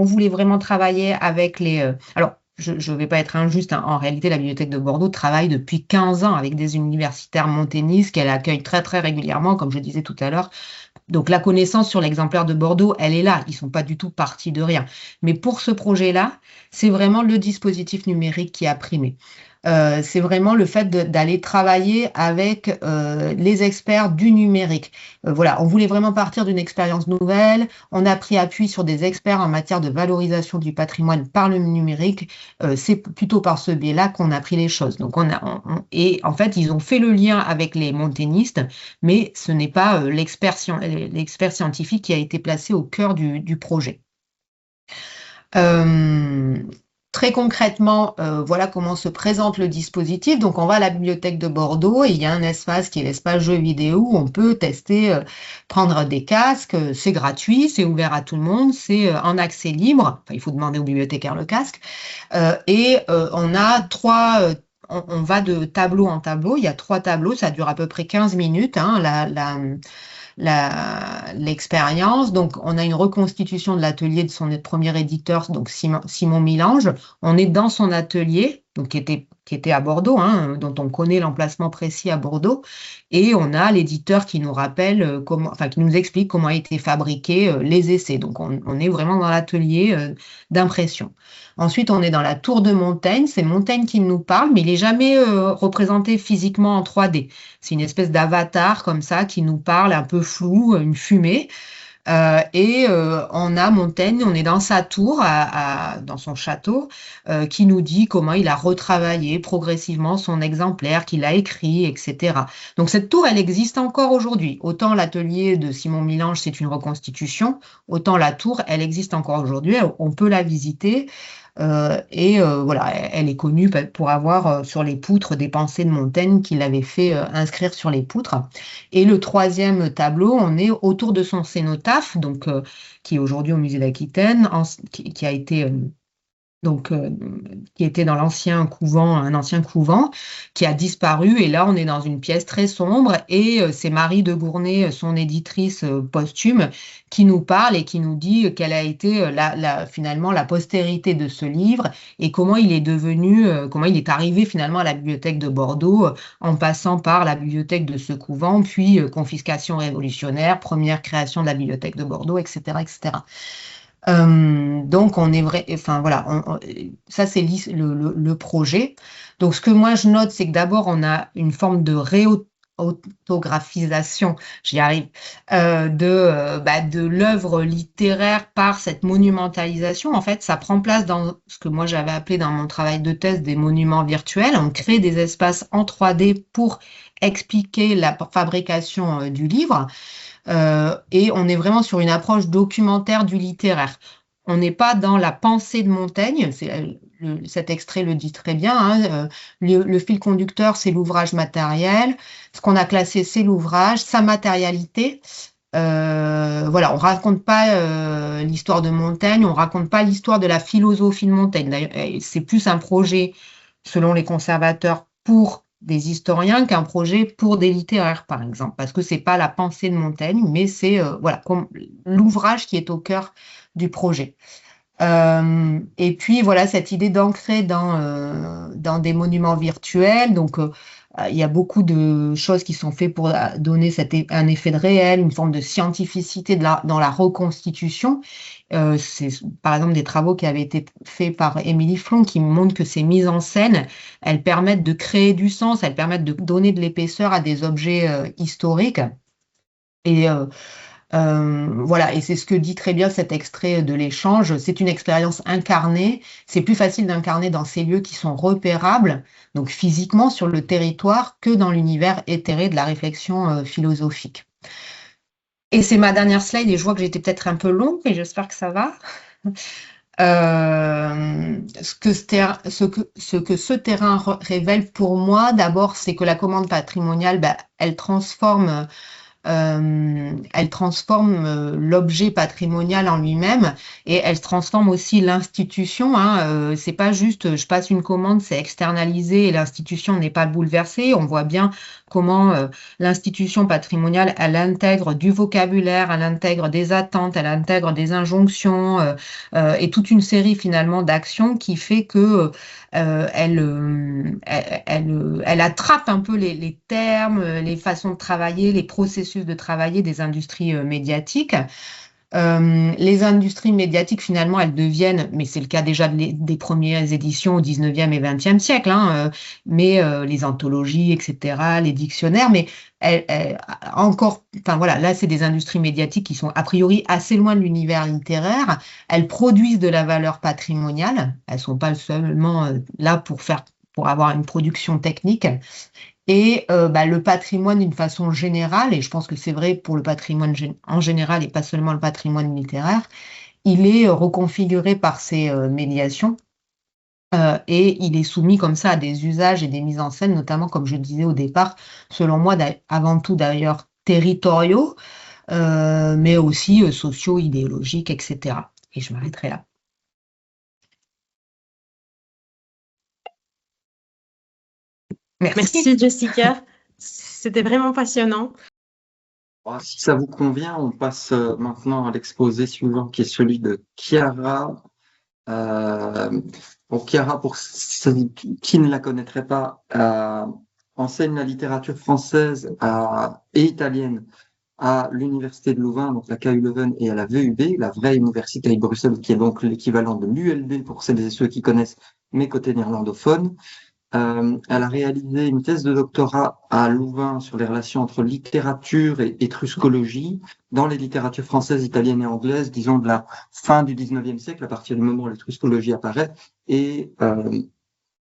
voulait vraiment travailler avec alors, je ne vais pas être injuste, hein, en réalité, la bibliothèque de Bordeaux travaille depuis 15 ans avec des universitaires montainistes qu'elle accueille très, très régulièrement, comme je disais tout à l'heure. Donc, la connaissance sur l'exemplaire de Bordeaux, elle est là. Ils ne sont pas du tout partis de rien. Mais pour ce projet-là, c'est vraiment le dispositif numérique qui a primé. C'est vraiment le fait d'aller travailler avec les experts du numérique. Voilà, on voulait vraiment partir d'une expérience nouvelle. On a pris appui sur des experts en matière de valorisation du patrimoine par le numérique. C'est plutôt par ce biais-là qu'on a pris les choses. Donc et en fait, ils ont fait le lien avec les monténistes, mais ce n'est pas l'expert scientifique qui a été placé au cœur du projet. Très concrètement, voilà comment se présente le dispositif. Donc, on va à la bibliothèque de Bordeaux et il y a un espace qui est l'espace jeux vidéo où on peut tester, prendre des casques. C'est gratuit, c'est ouvert à tout le monde, c'est en accès libre. Enfin, il faut demander au bibliothécaire le casque. On a on va de tableau en tableau. Il y a 3 tableaux, ça dure à peu près 15 minutes, hein, l'expérience. Donc, on a une reconstitution de l'atelier de son premier éditeur, donc Simon Milange. On est dans son atelier, donc qui était à Bordeaux, hein, dont on connaît l'emplacement précis à Bordeaux. Et on a l'éditeur qui nous rappelle qui nous explique comment a été fabriqués les essais. Donc, on est vraiment dans l'atelier d'impression. Ensuite, on est dans la tour de Montaigne. C'est Montaigne qui nous parle, mais il n'est jamais représenté physiquement en 3D. C'est une espèce d'avatar comme ça qui nous parle, un peu flou, une fumée. On a Montaigne, on est dans sa tour, dans son château, qui nous dit comment il a retravaillé progressivement son exemplaire, qu'il a écrit, etc. Donc cette tour, elle existe encore aujourd'hui. Autant l'atelier de Simon Milange, c'est une reconstitution, autant la tour, elle existe encore aujourd'hui. On peut la visiter. Voilà, elle est connue pour avoir sur les poutres des pensées de Montaigne qu'il avait fait inscrire sur les poutres. Et le 3e tableau, on est autour de son cénotaphe, donc qui est aujourd'hui au musée d'Aquitaine, qui a été qui était dans un ancien couvent qui a disparu. Et là, on est dans une pièce très sombre et c'est Marie de Gournay, son éditrice posthume, qui nous parle et qui nous dit quelle a été finalement la postérité de ce livre et comment il est arrivé finalement à la bibliothèque de Bordeaux en passant par la bibliothèque de ce couvent, puis confiscation révolutionnaire, première création de la bibliothèque de Bordeaux, etc., etc. Donc ça c'est le projet. Donc ce que moi je note, c'est que d'abord on a une forme de réautographisation, j'y arrive, de l'œuvre littéraire par cette monumentalisation. En fait, ça prend place dans ce que moi j'avais appelé dans mon travail de thèse des monuments virtuels. On crée des espaces en 3D pour expliquer la fabrication du livre. Et on est vraiment sur une approche documentaire du littéraire. On n'est pas dans la pensée de Montaigne, cet extrait le dit très bien, hein, le fil conducteur, c'est l'ouvrage matériel, ce qu'on a classé, c'est l'ouvrage, sa matérialité. Voilà, on raconte pas l'histoire de Montaigne, on raconte pas l'histoire de la philosophie de Montaigne. D'ailleurs, c'est plus un projet, selon les conservateurs, pour des historiens qu'un projet pour des littéraires, par exemple, parce que c'est pas la pensée de Montaigne, mais c'est comme l'ouvrage qui est au cœur du projet. Et puis voilà cette idée d'ancrer dans des monuments virtuels. Donc il y a beaucoup de choses qui sont faites pour donner un effet de réel, une forme de scientificité dans la reconstitution. C'est par exemple des travaux qui avaient été faits par Émilie Flon qui montrent que ces mises en scène, elles permettent de créer du sens, elles permettent de donner de l'épaisseur à des objets historiques. Et voilà, et c'est ce que dit très bien cet extrait de l'échange. C'est une expérience incarnée. C'est plus facile d'incarner dans ces lieux qui sont repérables, donc physiquement sur le territoire, que dans l'univers éthéré de la réflexion philosophique. Et c'est ma dernière slide, et je vois que j'étais peut-être un peu longue, mais j'espère que ça va. Ce que ce terrain révèle pour moi, d'abord, c'est que la commande patrimoniale, elle transforme l'objet patrimonial en lui-même et elle transforme aussi l'institution. C'est pas juste je passe une commande, c'est externalisé et l'institution n'est pas bouleversée. On voit bien comment l'institution patrimoniale, elle intègre du vocabulaire, elle intègre des attentes, elle intègre des injonctions et toute une série finalement d'actions qui fait que elle attrape un peu les termes, les façons de travailler, les processus de travailler des industries médiatiques. Les industries médiatiques, finalement, elles deviennent, mais c'est le cas déjà des premières éditions au 19e et 20e siècle, hein, mais les anthologies, etc., les dictionnaires, mais encore, enfin voilà, là, c'est des industries médiatiques qui sont a priori assez loin de l'univers littéraire. Elles produisent de la valeur patrimoniale. Elles sont pas seulement là pour avoir une production technique. Et le patrimoine d'une façon générale, et je pense que c'est vrai pour le patrimoine en général et pas seulement le patrimoine littéraire, il est reconfiguré par ces médiations et il est soumis comme ça à des usages et des mises en scène, notamment, comme je le disais au départ, selon moi, avant tout d'ailleurs territoriaux, mais aussi sociaux, idéologiques, etc. Et je m'arrêterai là. Merci Jessica, c'était vraiment passionnant. Si ça vous convient, on passe maintenant à l'exposé suivant qui est celui de Chiara. Chiara, pour ceux qui ne la connaîtraient pas, enseigne la littérature française et italienne à l'Université de Louvain, donc la KU Leuven, et à la VUB, la vraie université de Bruxelles, qui est donc l'équivalent de l'ULB pour celles et ceux qui connaissent mes côtés néerlandophones. Elle a réalisé une thèse de doctorat à Louvain sur les relations entre littérature et étruscologie dans les littératures françaises, italiennes et anglaises, disons de la fin du 19e siècle, à partir du moment où l'étruscologie apparaît, et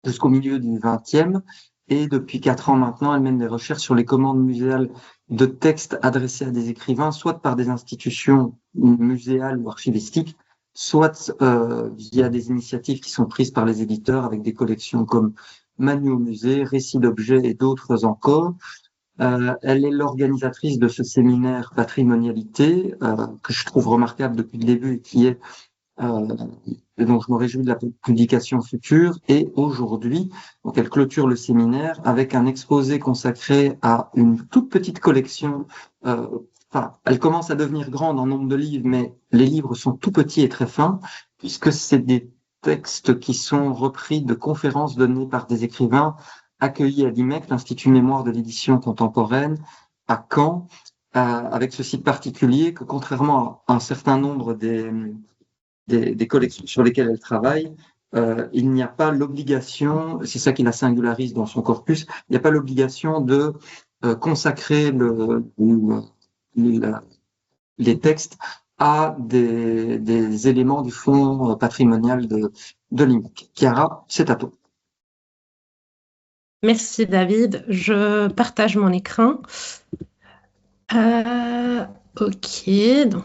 jusqu'au milieu du 20e. Et depuis 4 ans maintenant, elle mène des recherches sur les commandes muséales de textes adressés à des écrivains, soit par des institutions muséales ou archivistiques, soit via des initiatives qui sont prises par les éditeurs avec des collections comme Manu au musée, Récits d'objets et d'autres encore. Elle est l'organisatrice de ce séminaire patrimonialité que je trouve remarquable depuis le début et qui est et donc je me réjouis de la publication future. Et aujourd'hui, donc elle clôture le séminaire avec un exposé consacré à une toute petite collection. Elle commence à devenir grande en nombre de livres, mais les livres sont tout petits et très fins, puisque c'est des textes qui sont repris de conférences données par des écrivains accueillis à l'IMEC, l'Institut Mémoire de l'édition contemporaine, à Caen, avec ce site particulier que, contrairement à un certain nombre des collections sur lesquelles elle travaille, il n'y a pas l'obligation, c'est ça qui la singularise dans son corpus, il n'y a pas l'obligation de consacrer les textes à des éléments du fonds patrimonial de l'IMEC. Chiara, c'est à toi. Merci David, je partage mon écran. Ok, donc.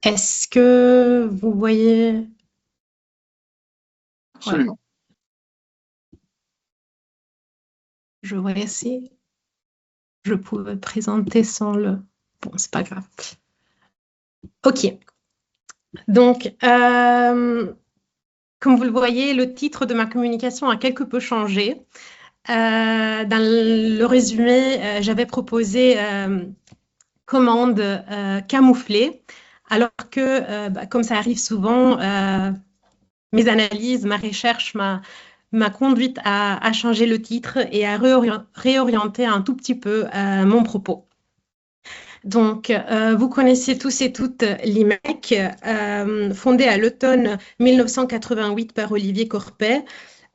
Est-ce que vous voyez? Absolument. Je voyais si je pouvais présenter sans le... Bon, c'est pas grave. Ok. Donc, comme vous le voyez, le titre de ma communication a quelque peu changé. Dans le résumé, j'avais proposé commande camouflée, alors que, comme ça arrive souvent, mes analyses, ma recherche m'a conduite à changer le titre et à réorienter un tout petit peu mon propos. Donc, vous connaissez tous et toutes l'IMEC, fondé à l'automne 1988 par Olivier Corpet.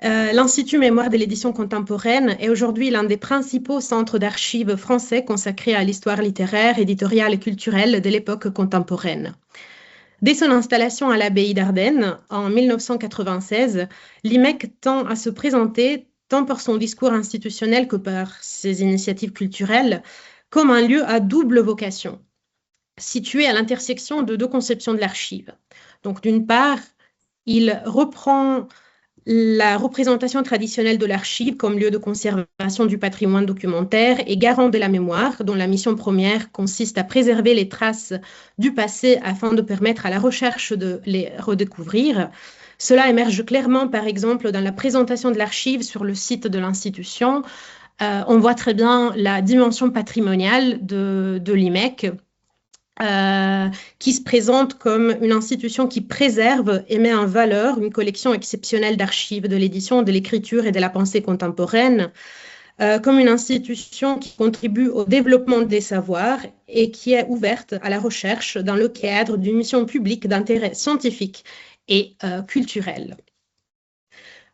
L'Institut Mémoire de l'édition contemporaine est aujourd'hui l'un des principaux centres d'archives français consacrés à l'histoire littéraire, éditoriale et culturelle de l'époque contemporaine. Dès son installation à l'abbaye d'Ardenne en 1996, l'IMEC tend à se présenter, tant par son discours institutionnel que par ses initiatives culturelles, comme un lieu à double vocation, situé à l'intersection de deux conceptions de l'archive. Donc, d'une part, il reprend la représentation traditionnelle de l'archive comme lieu de conservation du patrimoine documentaire et garant de la mémoire, dont la mission première consiste à préserver les traces du passé afin de permettre à la recherche de les redécouvrir. Cela émerge clairement, par exemple, dans la présentation de l'archive sur le site de l'institution. On voit très bien la dimension patrimoniale de l'IMEC, qui se présente comme une institution qui préserve et met en valeur une collection exceptionnelle d'archives de l'édition, de l'écriture et de la pensée contemporaine, comme une institution qui contribue au développement des savoirs et qui est ouverte à la recherche dans le cadre d'une mission publique d'intérêt scientifique et culturel.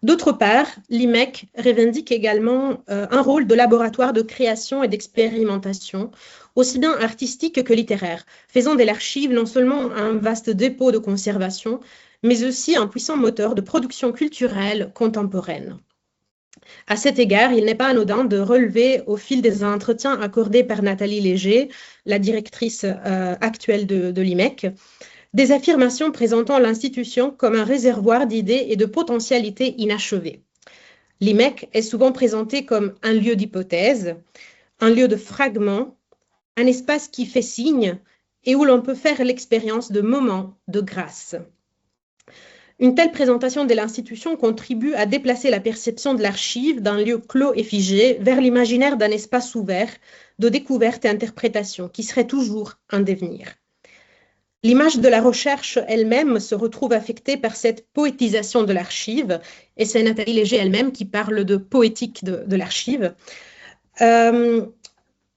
D'autre part, l'IMEC revendique également un rôle de laboratoire de création et d'expérimentation, aussi bien artistique que littéraire, faisant de l'archive non seulement un vaste dépôt de conservation, mais aussi un puissant moteur de production culturelle contemporaine. À cet égard, il n'est pas anodin de relever au fil des entretiens accordés par Nathalie Léger, la directrice actuelle de l'IMEC, des affirmations présentant l'institution comme un réservoir d'idées et de potentialités inachevées. L'IMEC est souvent présenté comme un lieu d'hypothèse, un lieu de fragments, un espace qui fait signe et où l'on peut faire l'expérience de moments de grâce. Une telle présentation de l'institution contribue à déplacer la perception de l'archive d'un lieu clos et figé vers l'imaginaire d'un espace ouvert de découverte et interprétation qui serait toujours un devenir. L'image de la recherche elle-même se retrouve affectée par cette poétisation de l'archive, et c'est Nathalie Léger elle-même qui parle de poétique de l'archive,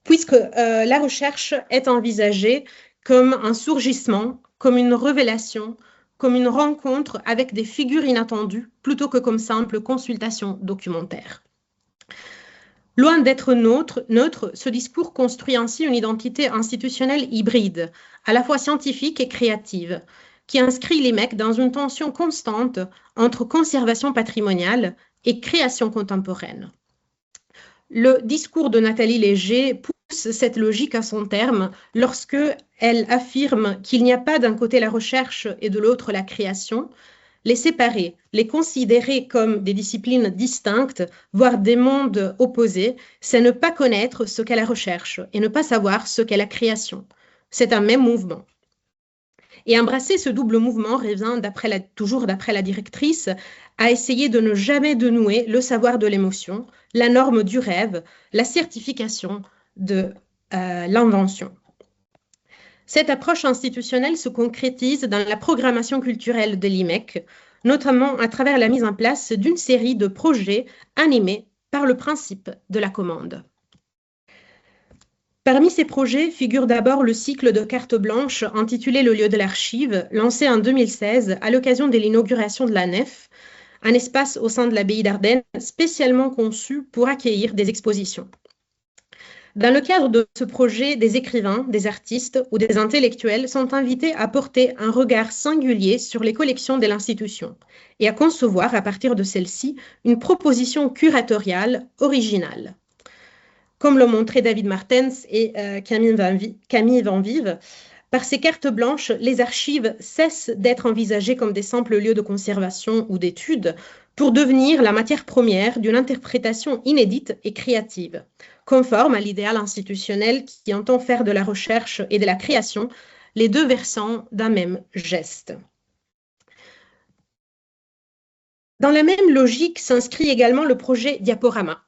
puisque la recherche est envisagée comme un surgissement, comme une révélation, comme une rencontre avec des figures inattendues, plutôt que comme simple consultation documentaire. Loin d'être neutre, ce discours construit ainsi une identité institutionnelle hybride, à la fois scientifique et créative, qui inscrit l'IMEC dans une tension constante entre conservation patrimoniale et création contemporaine. Le discours de Nathalie Léger pousse cette logique à son terme lorsque elle affirme qu'il n'y a pas d'un côté la recherche et de l'autre la création. Les séparer, les considérer comme des disciplines distinctes, voire des mondes opposés, c'est ne pas connaître ce qu'est la recherche et ne pas savoir ce qu'est la création. C'est un même mouvement. Et embrasser ce double mouvement revient, toujours d'après la directrice, à essayer de ne jamais dénouer le savoir de l'émotion, la norme du rêve, la certification de l'invention. Cette approche institutionnelle se concrétise dans la programmation culturelle de l'IMEC, notamment à travers la mise en place d'une série de projets animés par le principe de la commande. Parmi ces projets figure d'abord le cycle de cartes blanches intitulé Le lieu de l'archive, lancé en 2016 à l'occasion de l'inauguration de la nef, un espace au sein de l'abbaye d'Ardenne spécialement conçu pour accueillir des expositions. Dans le cadre de ce projet, des écrivains, des artistes ou des intellectuels sont invités à porter un regard singulier sur les collections de l'institution et à concevoir à partir de celles-ci une proposition curatoriale originale. Comme l'ont montré David Martens et Camille Van Vive, par ces cartes blanches, les archives cessent d'être envisagées comme des simples lieux de conservation ou d'études pour devenir la matière première d'une interprétation inédite et créative, conforme à l'idéal institutionnel qui entend faire de la recherche et de la création les deux versants d'un même geste. Dans la même logique s'inscrit également le projet Diaporama,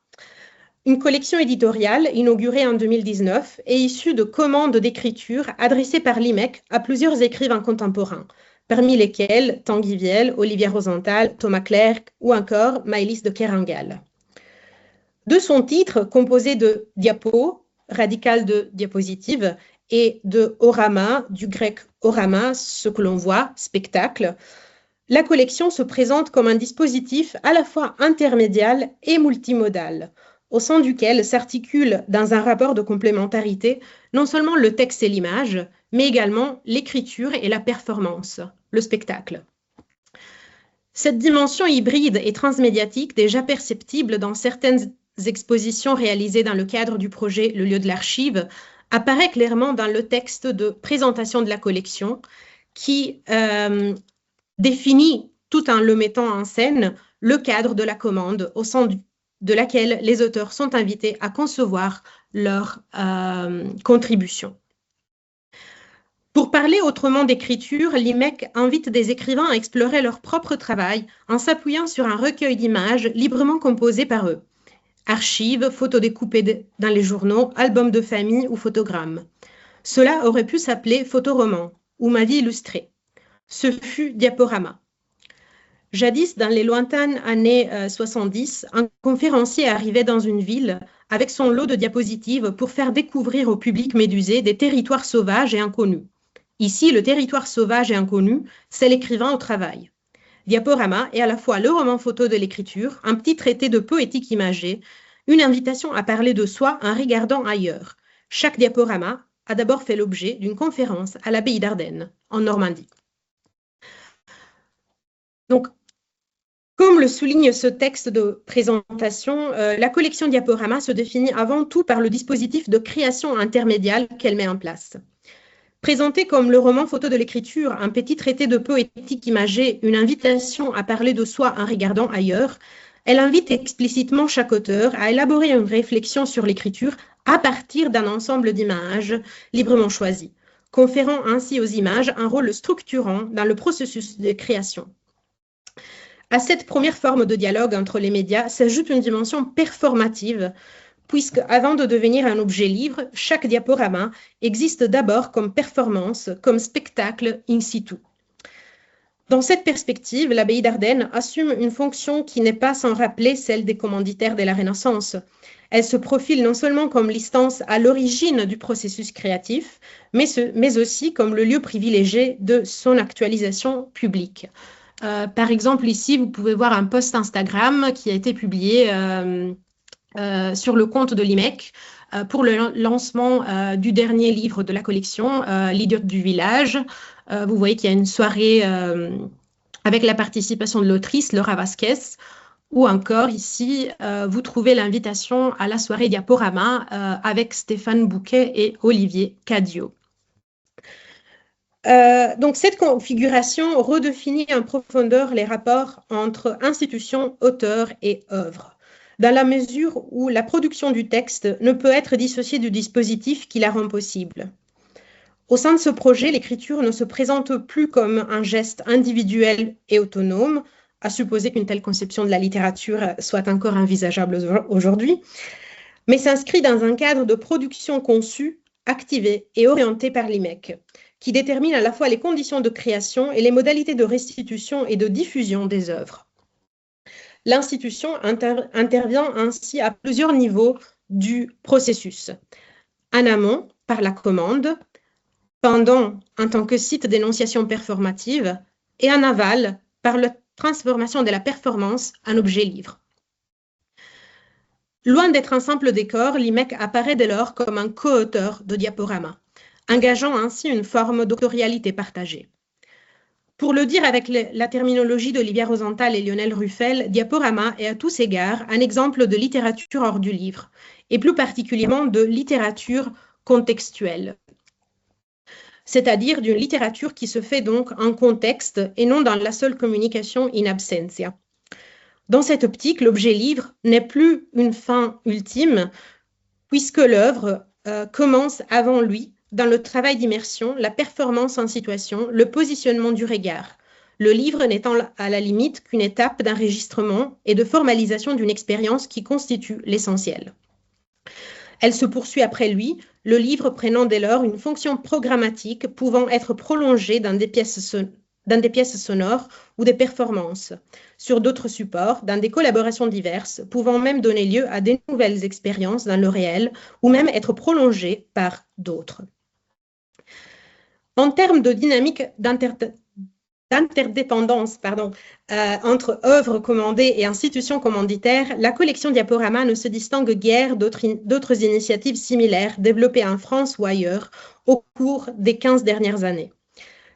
une collection éditoriale inaugurée en 2019 et issue de commandes d'écriture adressées par l'IMEC à plusieurs écrivains contemporains, parmi lesquels Tanguy Viel, Olivia Rosenthal, Thomas Clerc ou encore Maëlys de Kerangal. De son titre, composé de diapo, radical de diapositive, et de orama, du grec orama, ce que l'on voit, spectacle, la collection se présente comme un dispositif à la fois intermédial et multimodal, au sein duquel s'articule dans un rapport de complémentarité non seulement le texte et l'image, mais également l'écriture et la performance, le spectacle. Cette dimension hybride et transmédiatique, déjà perceptible dans certaines expositions réalisées dans le cadre du projet Le lieu de l'archive, apparaît clairement dans le texte de présentation de la collection qui définit, tout en le mettant en scène, le cadre de la commande au sein de laquelle les auteurs sont invités à concevoir leur contribution. Pour parler autrement d'écriture, l'IMEC invite des écrivains à explorer leur propre travail en s'appuyant sur un recueil d'images librement composé par eux. Archives, photos découpées dans les journaux, albums de famille ou photogrammes. Cela aurait pu s'appeler photoroman ou ma vie illustrée. Ce fut Diaporama. Jadis, dans les lointaines années 70, un conférencier arrivait dans une ville avec son lot de diapositives pour faire découvrir au public médusé des territoires sauvages et inconnus. Ici, le territoire sauvage et inconnu, c'est l'écrivain au travail. Diaporama est à la fois le roman photo de l'écriture, un petit traité de poétique imagée, une invitation à parler de soi en regardant ailleurs. Chaque diaporama a d'abord fait l'objet d'une conférence à l'abbaye d'Ardenne, en Normandie. Donc, comme le souligne ce texte de présentation, la collection Diaporama se définit avant tout par le dispositif de création intermédiaire qu'elle met en place. Présenté comme le roman photo de l'écriture, un petit traité de poétique imagée, une invitation à parler de soi en regardant ailleurs, elle invite explicitement chaque auteur à élaborer une réflexion sur l'écriture à partir d'un ensemble d'images librement choisies, conférant ainsi aux images un rôle structurant dans le processus de création. À cette première forme de dialogue entre les médias s'ajoute une dimension performative, puisque avant de devenir un objet livre, chaque diaporama existe d'abord comme performance, comme spectacle in situ. Dans cette perspective, l'abbaye d'Ardenne assume une fonction qui n'est pas sans rappeler celle des commanditaires de la Renaissance. Elle se profile non seulement comme l'instance à l'origine du processus créatif, mais aussi comme le lieu privilégié de son actualisation publique. Par exemple, ici, vous pouvez voir un post Instagram qui a été publié sur le compte de l'IMEC pour le lancement du dernier livre de la collection, L'idiote du village. Vous voyez qu'il y a une soirée avec la participation de l'autrice Laura Vasquez, ou encore ici, vous trouvez l'invitation à la soirée Diaporama avec Stéphane Bouquet et Olivier Cadio. Donc, cette configuration redéfinit en profondeur les rapports entre institution, auteur et œuvre, dans la mesure où la production du texte ne peut être dissociée du dispositif qui la rend possible. Au sein de ce projet, l'écriture ne se présente plus comme un geste individuel et autonome, à supposer qu'une telle conception de la littérature soit encore envisageable aujourd'hui, mais s'inscrit dans un cadre de production conçu, activé et orienté par l'IMEC, qui détermine à la fois les conditions de création et les modalités de restitution et de diffusion des œuvres. L'institution intervient ainsi à plusieurs niveaux du processus. En amont, par la commande, pendant, en tant que site d'énonciation performative, et en aval, par la transformation de la performance en objet livre. Loin d'être un simple décor, l'IMEC apparaît dès lors comme un co-auteur de Diaporama, engageant ainsi une forme d'autorialité partagée. Pour le dire avec la terminologie d'Olivia Rosenthal et Lionel Ruffel, Diaporama est à tous égards un exemple de littérature hors du livre, et plus particulièrement de littérature contextuelle, c'est-à-dire d'une littérature qui se fait donc en contexte et non dans la seule communication in absentia. Dans cette optique, l'objet livre n'est plus une fin ultime, puisque l'œuvre commence avant lui dans le travail d'immersion, la performance en situation, le positionnement du regard. Le livre n'étant à la limite qu'une étape d'enregistrement et de formalisation d'une expérience qui constitue l'essentiel. Elle se poursuit après lui, le livre prenant dès lors une fonction programmatique pouvant être prolongée dans des pièces sonores ou des performances, sur d'autres supports, dans des collaborations diverses, pouvant même donner lieu à de nouvelles expériences dans le réel ou même être prolongées par d'autres. En termes de dynamique d'interdépendance entre œuvres commandées et institutions commanditaires, la collection Diaporama ne se distingue guère d'autres initiatives similaires développées en France ou ailleurs au cours des 15 dernières années.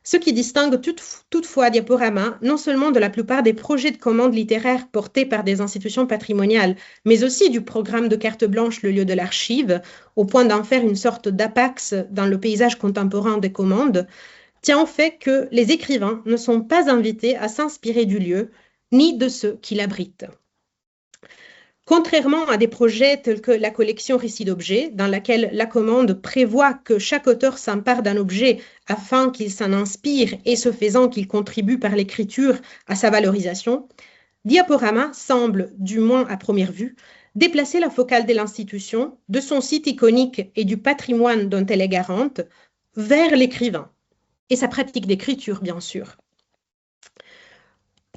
Ce qui distingue toutefois Diaporama non seulement de la plupart des projets de commande littéraires portés par des institutions patrimoniales, mais aussi du programme de carte blanche Le lieu de l'archive, au point d'en faire une sorte d'apax dans le paysage contemporain des commandes, tient au fait que les écrivains ne sont pas invités à s'inspirer du lieu, ni de ceux qui l'abritent. Contrairement à des projets tels que la collection Récits d'objets, dans laquelle la commande prévoit que chaque auteur s'empare d'un objet afin qu'il s'en inspire et ce faisant qu'il contribue par l'écriture à sa valorisation, Diaporama semble, du moins à première vue, déplacer la focale de l'institution, de son site iconique et du patrimoine dont elle est garante, vers l'écrivain et sa pratique d'écriture, bien sûr.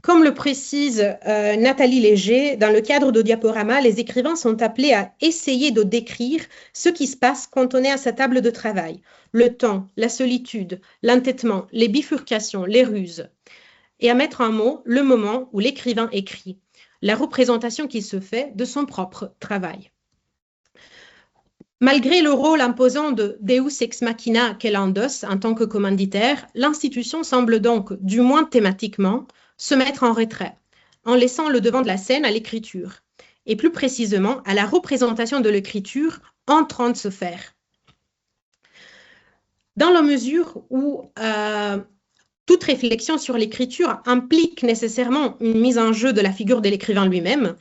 Comme le précise Nathalie Léger, dans le cadre de Diaporama, les écrivains sont appelés à essayer de décrire ce qui se passe quand on est à sa table de travail. Le temps, la solitude, l'entêtement, les bifurcations, les ruses. Et à mettre en mots le moment où l'écrivain écrit, la représentation qui se fait de son propre travail. Malgré le rôle imposant de Deus ex machina qu'elle endosse en tant que commanditaire, l'institution semble donc, du moins thématiquement, se mettre en retrait, en laissant le devant de la scène à l'écriture, et plus précisément à la représentation de l'écriture en train de se faire. Dans la mesure où toute réflexion sur l'écriture implique nécessairement une mise en jeu de la figure de l'écrivain lui-même,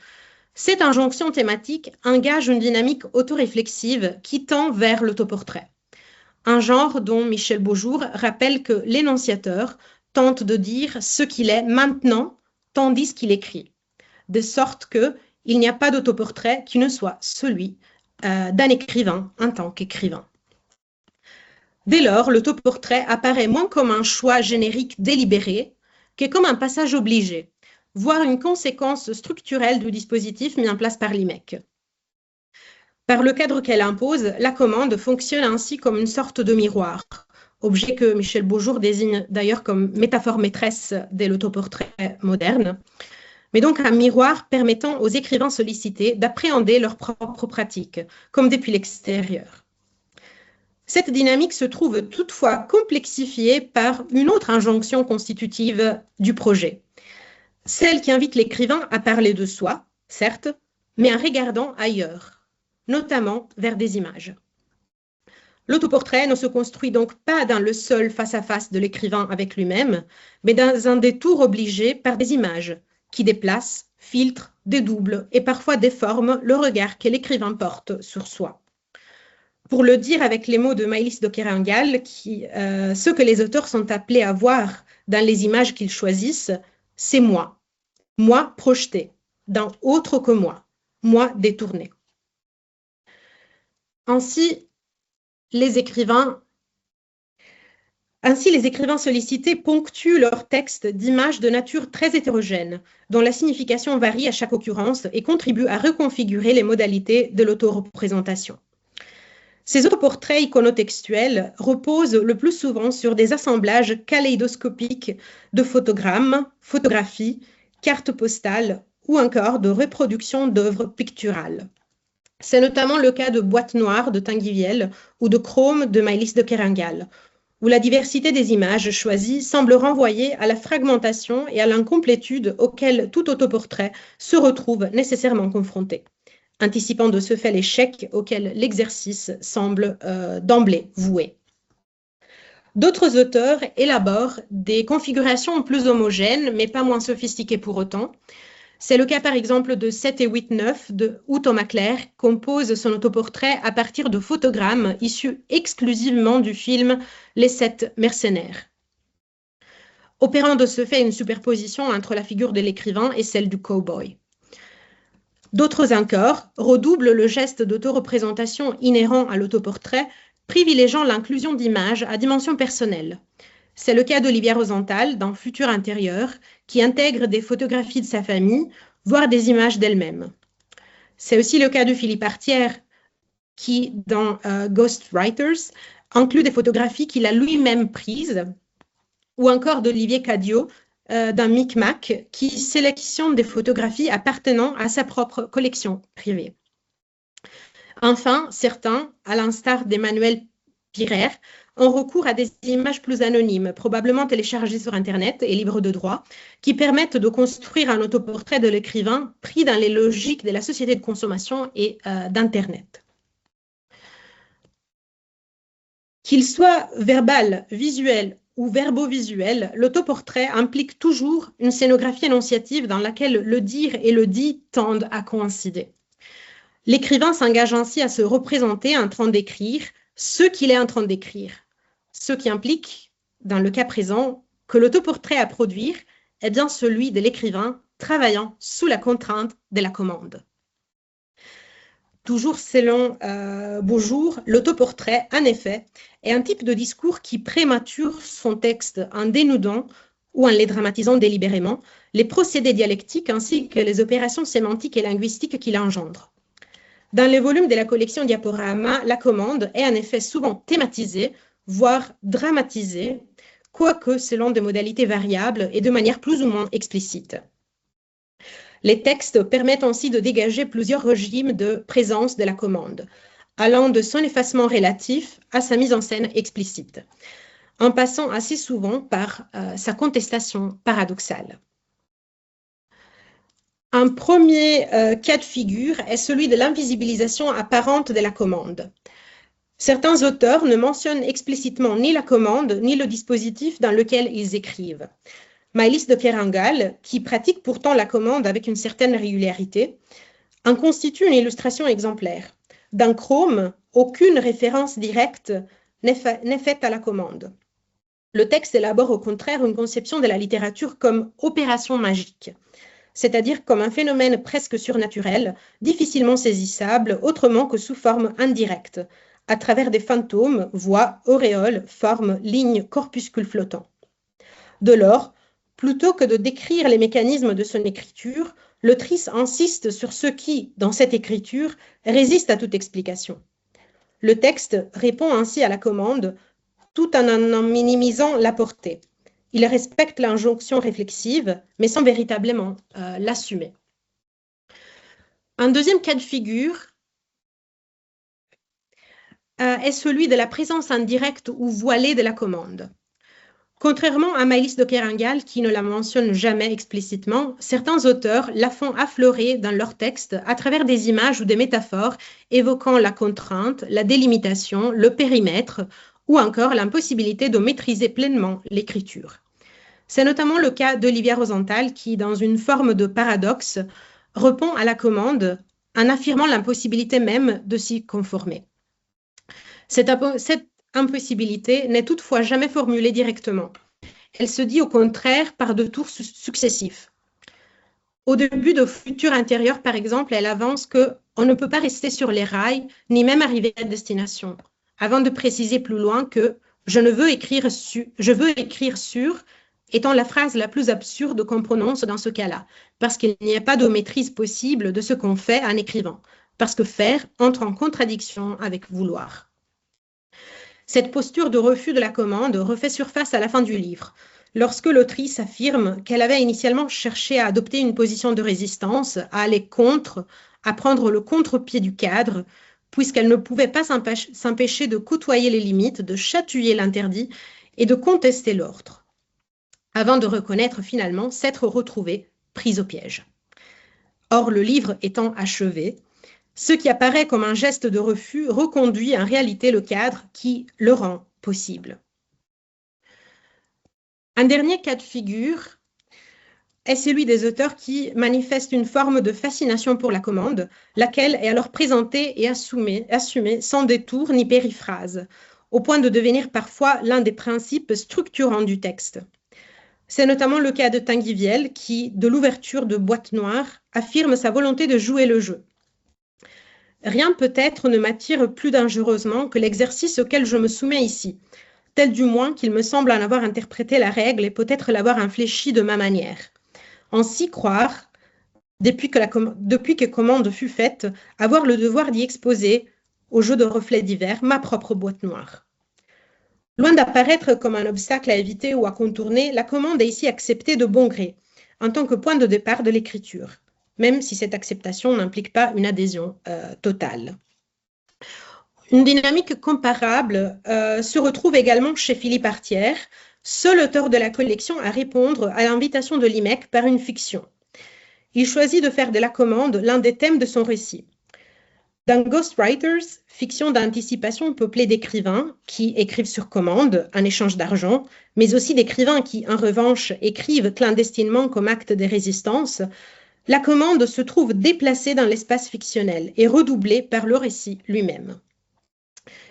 cette injonction thématique engage une dynamique autoréflexive qui tend vers l'autoportrait, un genre dont Michel Beaujour rappelle que l'énonciateur tente de dire ce qu'il est maintenant, tandis qu'il écrit, de sorte qu'il n'y a pas d'autoportrait qui ne soit celui d'un écrivain en tant qu'écrivain. Dès lors, l'autoportrait apparaît moins comme un choix générique délibéré que comme un passage obligé, voire une conséquence structurelle du dispositif mis en place par l'IMEC. Par le cadre qu'elle impose, la commande fonctionne ainsi comme une sorte de miroir, objet que Michel Beaujour désigne d'ailleurs comme métaphore maîtresse de l'autoportrait moderne, mais donc un miroir permettant aux écrivains sollicités d'appréhender leur propre pratique, comme depuis l'extérieur. Cette dynamique se trouve toutefois complexifiée par une autre injonction constitutive du projet, celle qui invite l'écrivain à parler de soi, certes, mais en regardant ailleurs, notamment vers des images. L'autoportrait ne se construit donc pas dans le seul face-à-face de l'écrivain avec lui-même, mais dans un détour obligé par des images qui déplacent, filtrent, dédoublent et parfois déforment le regard que l'écrivain porte sur soi. Pour le dire avec les mots de Maëlys de Kerangal, ce que les auteurs sont appelés à voir dans les images qu'ils choisissent, c'est moi projeté, dans autre que moi détourné. Ainsi, les écrivains sollicités ponctuent leurs textes d'images de nature très hétérogène, dont la signification varie à chaque occurrence et contribue à reconfigurer les modalités de l'autoreprésentation. Ces autoportraits iconotextuels reposent le plus souvent sur des assemblages kaléidoscopiques de photogrammes, photographies, cartes postales ou encore de reproductions d'œuvres picturales. C'est notamment le cas de Boîte noire de Tinguiviel ou de Chrome de Maëlys de Kerangal, où la diversité des images choisies semble renvoyer à la fragmentation et à l'incomplétude auxquelles tout autoportrait se retrouve nécessairement confronté, anticipant de ce fait l'échec auquel l'exercice semble d'emblée voué. D'autres auteurs élaborent des configurations plus homogènes, mais pas moins sophistiquées pour autant. C'est le cas par exemple de 7 et 8-9, où Thomas Clair compose son autoportrait à partir de photogrammes issus exclusivement du film Les 7 mercenaires, opérant de ce fait une superposition entre la figure de l'écrivain et celle du cow-boy. D'autres encore redoublent le geste d'autoreprésentation inhérent à l'autoportrait, privilégiant l'inclusion d'images à dimension personnelle. C'est le cas d'Olivia Rosenthal dans Futur intérieur, qui intègre des photographies de sa famille, voire des images d'elle-même. C'est aussi le cas de Philippe Artière, qui, dans Ghostwriters, inclut des photographies qu'il a lui-même prises, ou encore d'Olivier Cadiot, d'un Micmac, qui sélectionne des photographies appartenant à sa propre collection privée. Enfin, certains, à l'instar d'Emmanuel Pirer, ont recours à des images plus anonymes, probablement téléchargées sur Internet et libres de droit, qui permettent de construire un autoportrait de l'écrivain pris dans les logiques de la société de consommation et d'Internet. Qu'il soit verbal, visuel ou verbo-visuel, l'autoportrait implique toujours une scénographie énonciative dans laquelle le dire et le dit tendent à coïncider. L'écrivain s'engage ainsi à se représenter en train d'écrire ce qu'il est en train d'écrire, ce qui implique, dans le cas présent, que l'autoportrait à produire est bien celui de l'écrivain travaillant sous la contrainte de la commande. Toujours selon Beaujour, l'autoportrait, en effet, est un type de discours qui prémature son texte en dénudant ou en les dramatisant délibérément, les procédés dialectiques ainsi que les opérations sémantiques et linguistiques qu'il engendre. Dans les volumes de la collection Diaporama, la commande est en effet souvent thématisée, voire dramatisée, quoique selon des modalités variables et de manière plus ou moins explicite. Les textes permettent ainsi de dégager plusieurs régimes de présence de la commande, allant de son effacement relatif à sa mise en scène explicite, en passant assez souvent par sa contestation paradoxale. Un premier cas de figure est celui de l'invisibilisation apparente de la commande. Certains auteurs ne mentionnent explicitement ni la commande ni le dispositif dans lequel ils écrivent. Maëlys de Kerangal, qui pratique pourtant la commande avec une certaine régularité, en constitue une illustration exemplaire. Dans Chrome, aucune référence directe n'est faite à la commande. Le texte élabore au contraire une conception de la littérature comme opération magique, c'est-à-dire comme un phénomène presque surnaturel, difficilement saisissable autrement que sous forme indirecte, à travers des fantômes, voix, auréoles, formes, lignes, corpuscules flottants. De lors, plutôt que de décrire les mécanismes de son écriture, l'autrice insiste sur ce qui, dans cette écriture, résiste à toute explication. Le texte répond ainsi à la commande, tout en minimisant la portée. Il respecte l'injonction réflexive, mais sans véritablement l'assumer. Un deuxième cas de figure est celui de la présence indirecte ou voilée de la commande. Contrairement à Maëlys de Kerangal, qui ne la mentionne jamais explicitement, certains auteurs la font affleurer dans leurs textes à travers des images ou des métaphores évoquant la contrainte, la délimitation, le périmètre ou encore l'impossibilité de maîtriser pleinement l'écriture. C'est notamment le cas d'Olivia Rosenthal qui, dans une forme de paradoxe, répond à la commande en affirmant l'impossibilité même de s'y conformer. Cette impossibilité n'est toutefois jamais formulée directement. Elle se dit au contraire par deux tours successifs. Au début de Futur intérieur, par exemple, elle avance qu'on ne peut pas rester sur les rails, ni même arriver à destination, avant de préciser plus loin que je veux écrire sur étant la phrase la plus absurde qu'on prononce dans ce cas-là, parce qu'il n'y a pas de maîtrise possible de ce qu'on fait en écrivant, parce que faire entre en contradiction avec vouloir. Cette posture de refus de la commande refait surface à la fin du livre, lorsque l'autrice affirme qu'elle avait initialement cherché à adopter une position de résistance, à aller contre, à prendre le contre-pied du cadre, puisqu'elle ne pouvait pas s'empêcher de côtoyer les limites, de chatouiller l'interdit et de contester l'ordre, avant de reconnaître finalement s'être retrouvée prise au piège. Or, le livre étant achevé, ce qui apparaît comme un geste de refus reconduit en réalité le cadre qui le rend possible. Un dernier cas de figure est celui des auteurs qui manifestent une forme de fascination pour la commande, laquelle est alors présentée et assumée sans détour ni périphrase, au point de devenir parfois l'un des principes structurants du texte. C'est notamment le cas de Tanguy Viel qui, de l'ouverture de Boîte Noire, affirme sa volonté de jouer le jeu. Rien peut-être ne m'attire plus dangereusement que l'exercice auquel je me soumets ici, tel du moins qu'il me semble en avoir interprété la règle et peut-être l'avoir infléchie de ma manière. Ainsi croire, depuis que commande fut faite, avoir le devoir d'y exposer, au jeu de reflets divers, ma propre boîte noire. Loin d'apparaître comme un obstacle à éviter ou à contourner, la commande est ici acceptée de bon gré, en tant que point de départ de l'écriture, même si cette acceptation n'implique pas une adhésion totale. Une dynamique comparable se retrouve également chez Philippe Artière, seul auteur de la collection à répondre à l'invitation de l'IMEC par une fiction. Il choisit de faire de la commande l'un des thèmes de son récit. Dans Ghostwriters, fiction d'anticipation peuplée d'écrivains qui écrivent sur commande en échange d'argent, mais aussi d'écrivains qui, en revanche, écrivent clandestinement comme acte de résistance, la commande se trouve déplacée dans l'espace fictionnel et redoublée par le récit lui-même.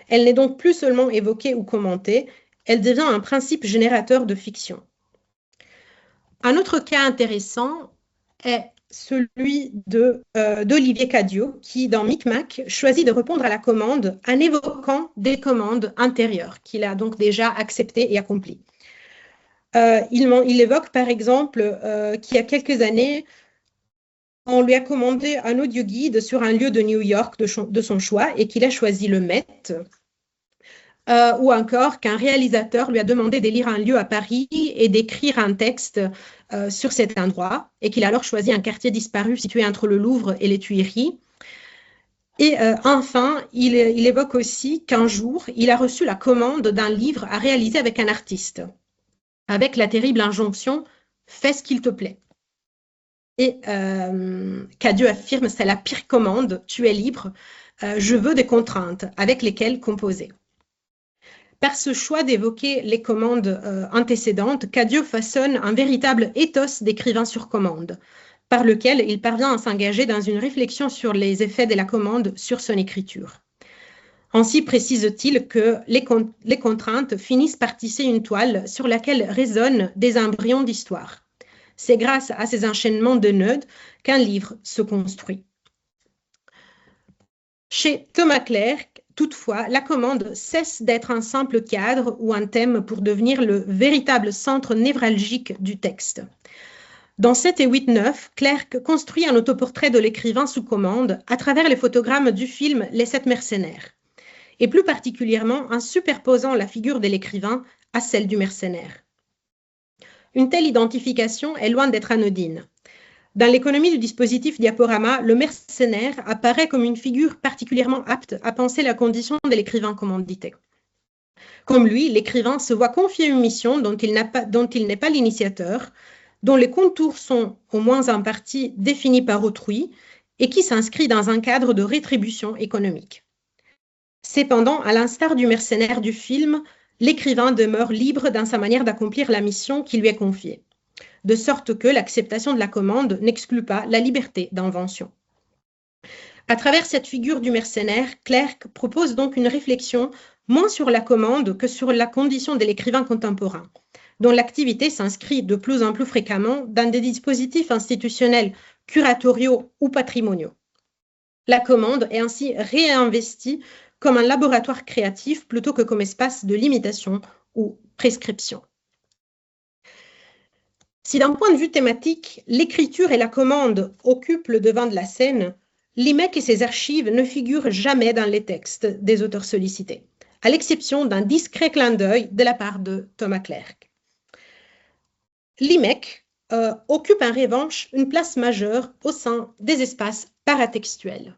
Elle n'est donc plus seulement évoquée ou commentée, elle devient un principe générateur de fiction. Un autre cas intéressant est celui d'Olivier Cadiot, qui, dans Micmac, choisit de répondre à la commande en évoquant des commandes intérieures, qu'il a donc déjà acceptées et accomplies. Il évoque par exemple qu'il y a quelques années, on lui a commandé un audio guide sur un lieu de New York de son choix et qu'il a choisi le Met. Ou encore qu'un réalisateur lui a demandé d'élire un lieu à Paris et d'écrire un texte sur cet endroit et qu'il a alors choisi un quartier disparu situé entre le Louvre et les Tuileries. Et enfin, il évoque aussi qu'un jour, il a reçu la commande d'un livre à réaliser avec un artiste, avec la terrible injonction « fais ce qu'il te plaît ». Et Cadieux affirme « c'est la pire commande, tu es libre, je veux des contraintes avec lesquelles composer ». Par ce choix d'évoquer les commandes antécédentes, Cadieux façonne un véritable ethos d'écrivain sur commande, par lequel il parvient à s'engager dans une réflexion sur les effets de la commande sur son écriture. Ainsi précise-t-il que les contraintes finissent par tisser une toile sur laquelle résonnent des embryons d'histoire. C'est grâce à ces enchaînements de nœuds qu'un livre se construit. Chez Thomas Clerc, toutefois, la commande cesse d'être un simple cadre ou un thème pour devenir le véritable centre névralgique du texte. Dans 7 et 8-9, Clerc construit un autoportrait de l'écrivain sous commande à travers les photogrammes du film Les 7 mercenaires, et plus particulièrement en superposant la figure de l'écrivain à celle du mercenaire. Une telle identification est loin d'être anodine. Dans l'économie du dispositif diaporama, le mercenaire apparaît comme une figure particulièrement apte à penser la condition de l'écrivain commandité. Comme lui, l'écrivain se voit confier une mission dont il n'est pas l'initiateur, dont les contours sont, au moins en partie, définis par autrui et qui s'inscrit dans un cadre de rétribution économique. Cependant, à l'instar du mercenaire du film, l'écrivain demeure libre dans sa manière d'accomplir la mission qui lui est confiée, de sorte que l'acceptation de la commande n'exclut pas la liberté d'invention. À travers cette figure du mercenaire, Clerc propose donc une réflexion moins sur la commande que sur la condition de l'écrivain contemporain, dont l'activité s'inscrit de plus en plus fréquemment dans des dispositifs institutionnels curatoriaux ou patrimoniaux. La commande est ainsi réinvestie comme un laboratoire créatif plutôt que comme espace de limitation ou prescription. Si d'un point de vue thématique, l'écriture et la commande occupent le devant de la scène, l'IMEC et ses archives ne figurent jamais dans les textes des auteurs sollicités, à l'exception d'un discret clin d'œil de la part de Thomas Clerc. L'IMEC occupe en revanche une place majeure au sein des espaces paratextuels,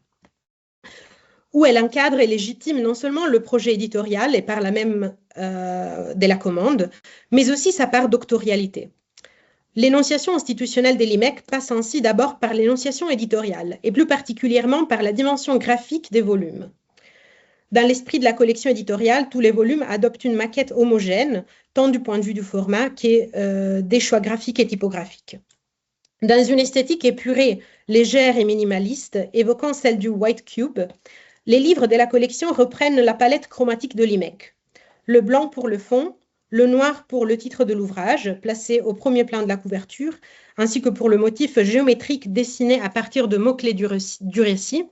où elle encadre et légitime non seulement le projet éditorial et par là même de la commande, mais aussi sa part d'octorialité. L'énonciation institutionnelle de l'IMEC passe ainsi d'abord par l'énonciation éditoriale, et plus particulièrement par la dimension graphique des volumes. Dans l'esprit de la collection éditoriale, tous les volumes adoptent une maquette homogène, tant du point de vue du format que des choix graphiques et typographiques. Dans une esthétique épurée, légère et minimaliste, évoquant celle du White Cube, les livres de la collection reprennent la palette chromatique de l'IMEC. Le blanc pour le fond, le noir pour le titre de l'ouvrage, placé au premier plan de la couverture, ainsi que pour le motif géométrique dessiné à partir de mots-clés du récit.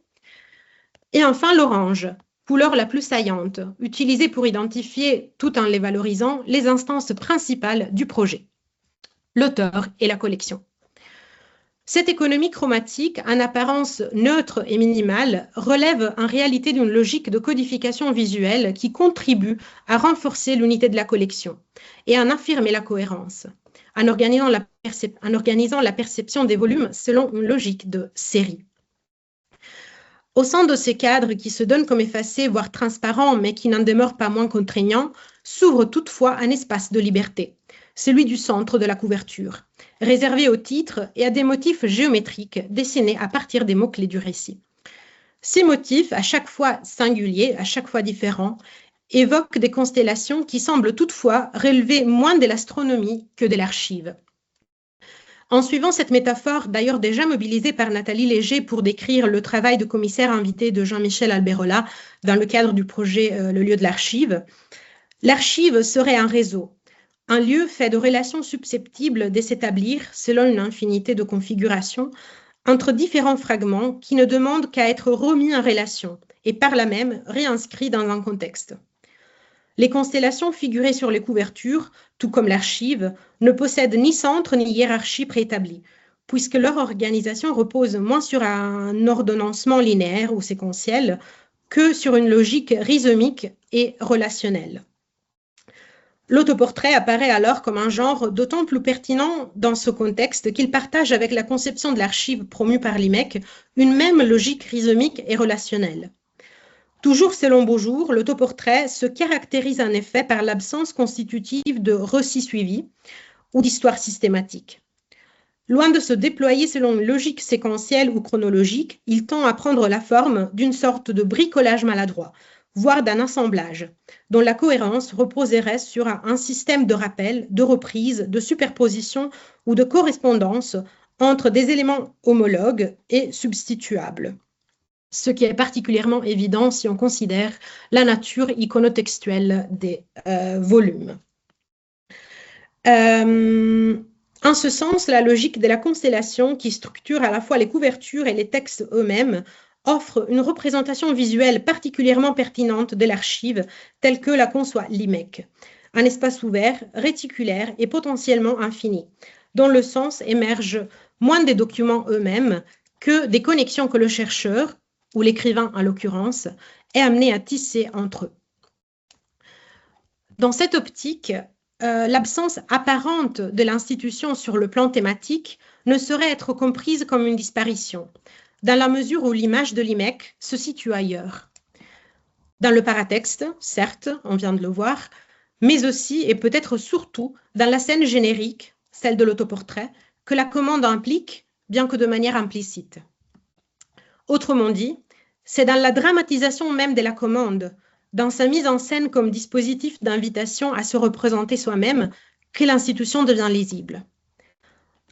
Et enfin l'orange, couleur la plus saillante, utilisée pour identifier, tout en les valorisant, les instances principales du projet, l'auteur et la collection. Cette économie chromatique, en apparence neutre et minimale, relève en réalité d'une logique de codification visuelle qui contribue à renforcer l'unité de la collection et à en affirmer la cohérence, en organisant la perception des volumes selon une logique de série. Au sein de ces cadres qui se donnent comme effacés, voire transparents, mais qui n'en demeurent pas moins contraignants, s'ouvre toutefois un espace de liberté, celui du centre de la couverture, réservé au titre et à des motifs géométriques dessinés à partir des mots-clés du récit. Ces motifs, à chaque fois singuliers, à chaque fois différents, évoquent des constellations qui semblent toutefois relever moins de l'astronomie que de l'archive. En suivant cette métaphore, d'ailleurs déjà mobilisée par Nathalie Léger pour décrire le travail de commissaire invité de Jean-Michel Alberola dans le cadre du projet Le lieu de l'archive serait un réseau, un lieu fait de relations susceptibles de s'établir, selon une infinité de configurations, entre différents fragments qui ne demandent qu'à être remis en relation et par là même réinscrits dans un contexte. Les constellations figurées sur les couvertures, tout comme l'archive, ne possèdent ni centre ni hiérarchie préétablie, puisque leur organisation repose moins sur un ordonnancement linéaire ou séquentiel que sur une logique rhizomique et relationnelle. L'autoportrait apparaît alors comme un genre d'autant plus pertinent dans ce contexte qu'il partage avec la conception de l'archive promue par l'IMEC une même logique rhizomique et relationnelle. Toujours selon Beaujour, l'autoportrait se caractérise en effet par l'absence constitutive de récit suivi ou d'histoire systématique. Loin de se déployer selon une logique séquentielle ou chronologique, il tend à prendre la forme d'une sorte de bricolage maladroit, voire d'un assemblage, dont la cohérence reposerait sur un système de rappel, de reprise, de superposition ou de correspondance entre des éléments homologues et substituables. Ce qui est particulièrement évident si on considère la nature iconotextuelle des volumes. En ce sens, la logique de la constellation, qui structure à la fois les couvertures et les textes eux-mêmes, offre une représentation visuelle particulièrement pertinente de l'archive telle que la conçoit l'IMEC. Un espace ouvert, réticulaire et potentiellement infini, dont le sens émerge moins des documents eux-mêmes que des connexions que le chercheur, ou l'écrivain en l'occurrence, est amené à tisser entre eux. Dans cette optique, l'absence apparente de l'institution sur le plan thématique ne saurait être comprise comme une disparition, dans la mesure où l'image de l'IMEC se situe ailleurs. Dans le paratexte, certes, on vient de le voir, mais aussi et peut-être surtout dans la scène générique, celle de l'autoportrait, que la commande implique, bien que de manière implicite. Autrement dit, c'est dans la dramatisation même de la commande, dans sa mise en scène comme dispositif d'invitation à se représenter soi-même, que l'institution devient lisible.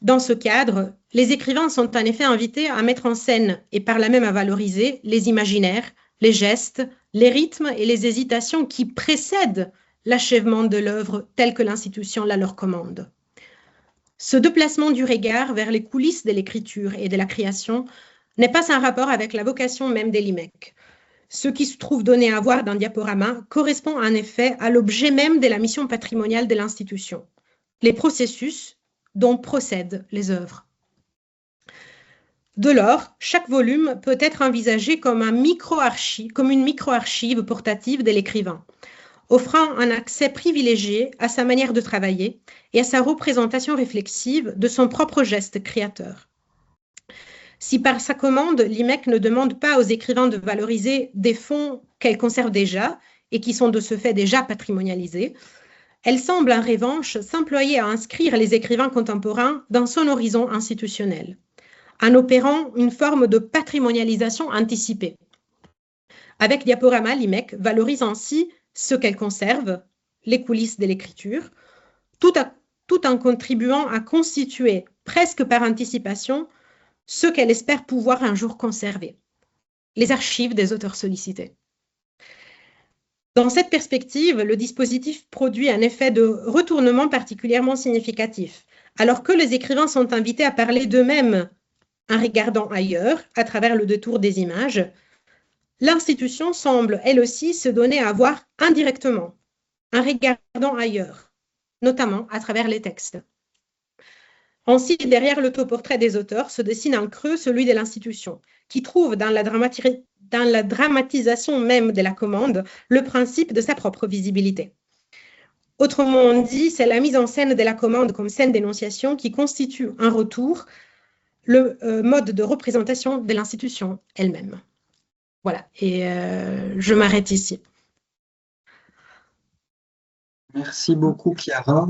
Dans ce cadre, les écrivains sont en effet invités à mettre en scène et par là même à valoriser les imaginaires, les gestes, les rythmes et les hésitations qui précèdent l'achèvement de l'œuvre telle que l'institution la leur commande. Ce déplacement du regard vers les coulisses de l'écriture et de la création n'est pas sans rapport avec la vocation même de l'IMEC. Ce qui se trouve donné à voir dans diaporama correspond en effet à l'objet même de la mission patrimoniale de l'institution, les processus dont procèdent les œuvres. De lors, chaque volume peut être envisagé comme une micro-archive portative de l'écrivain, offrant un accès privilégié à sa manière de travailler et à sa représentation réflexive de son propre geste créateur. Si par sa commande, l'IMEC ne demande pas aux écrivains de valoriser des fonds qu'elle conserve déjà et qui sont de ce fait déjà patrimonialisés, elle semble en revanche s'employer à inscrire les écrivains contemporains dans son horizon institutionnel, en opérant une forme de patrimonialisation anticipée. Avec Diaporama, l'IMEC valorise ainsi ce qu'elle conserve, les coulisses de l'écriture, tout en contribuant à constituer, presque par anticipation, ce qu'elle espère pouvoir un jour conserver, les archives des auteurs sollicités. Dans cette perspective, le dispositif produit un effet de retournement particulièrement significatif, alors que les écrivains sont invités à parler d'eux-mêmes en regardant ailleurs, à travers le détour des images. L'institution semble, elle aussi, se donner à voir indirectement, en regardant ailleurs, notamment à travers les textes. Ainsi, derrière l'autoportrait des auteurs se dessine en creux celui de l'institution, qui trouve dans la dramatisation même de la commande le principe de sa propre visibilité. Autrement dit, c'est la mise en scène de la commande comme scène d'énonciation qui constitue un retour, le mode de représentation de l'institution elle-même. Voilà, et je m'arrête ici. Merci beaucoup, Chiara.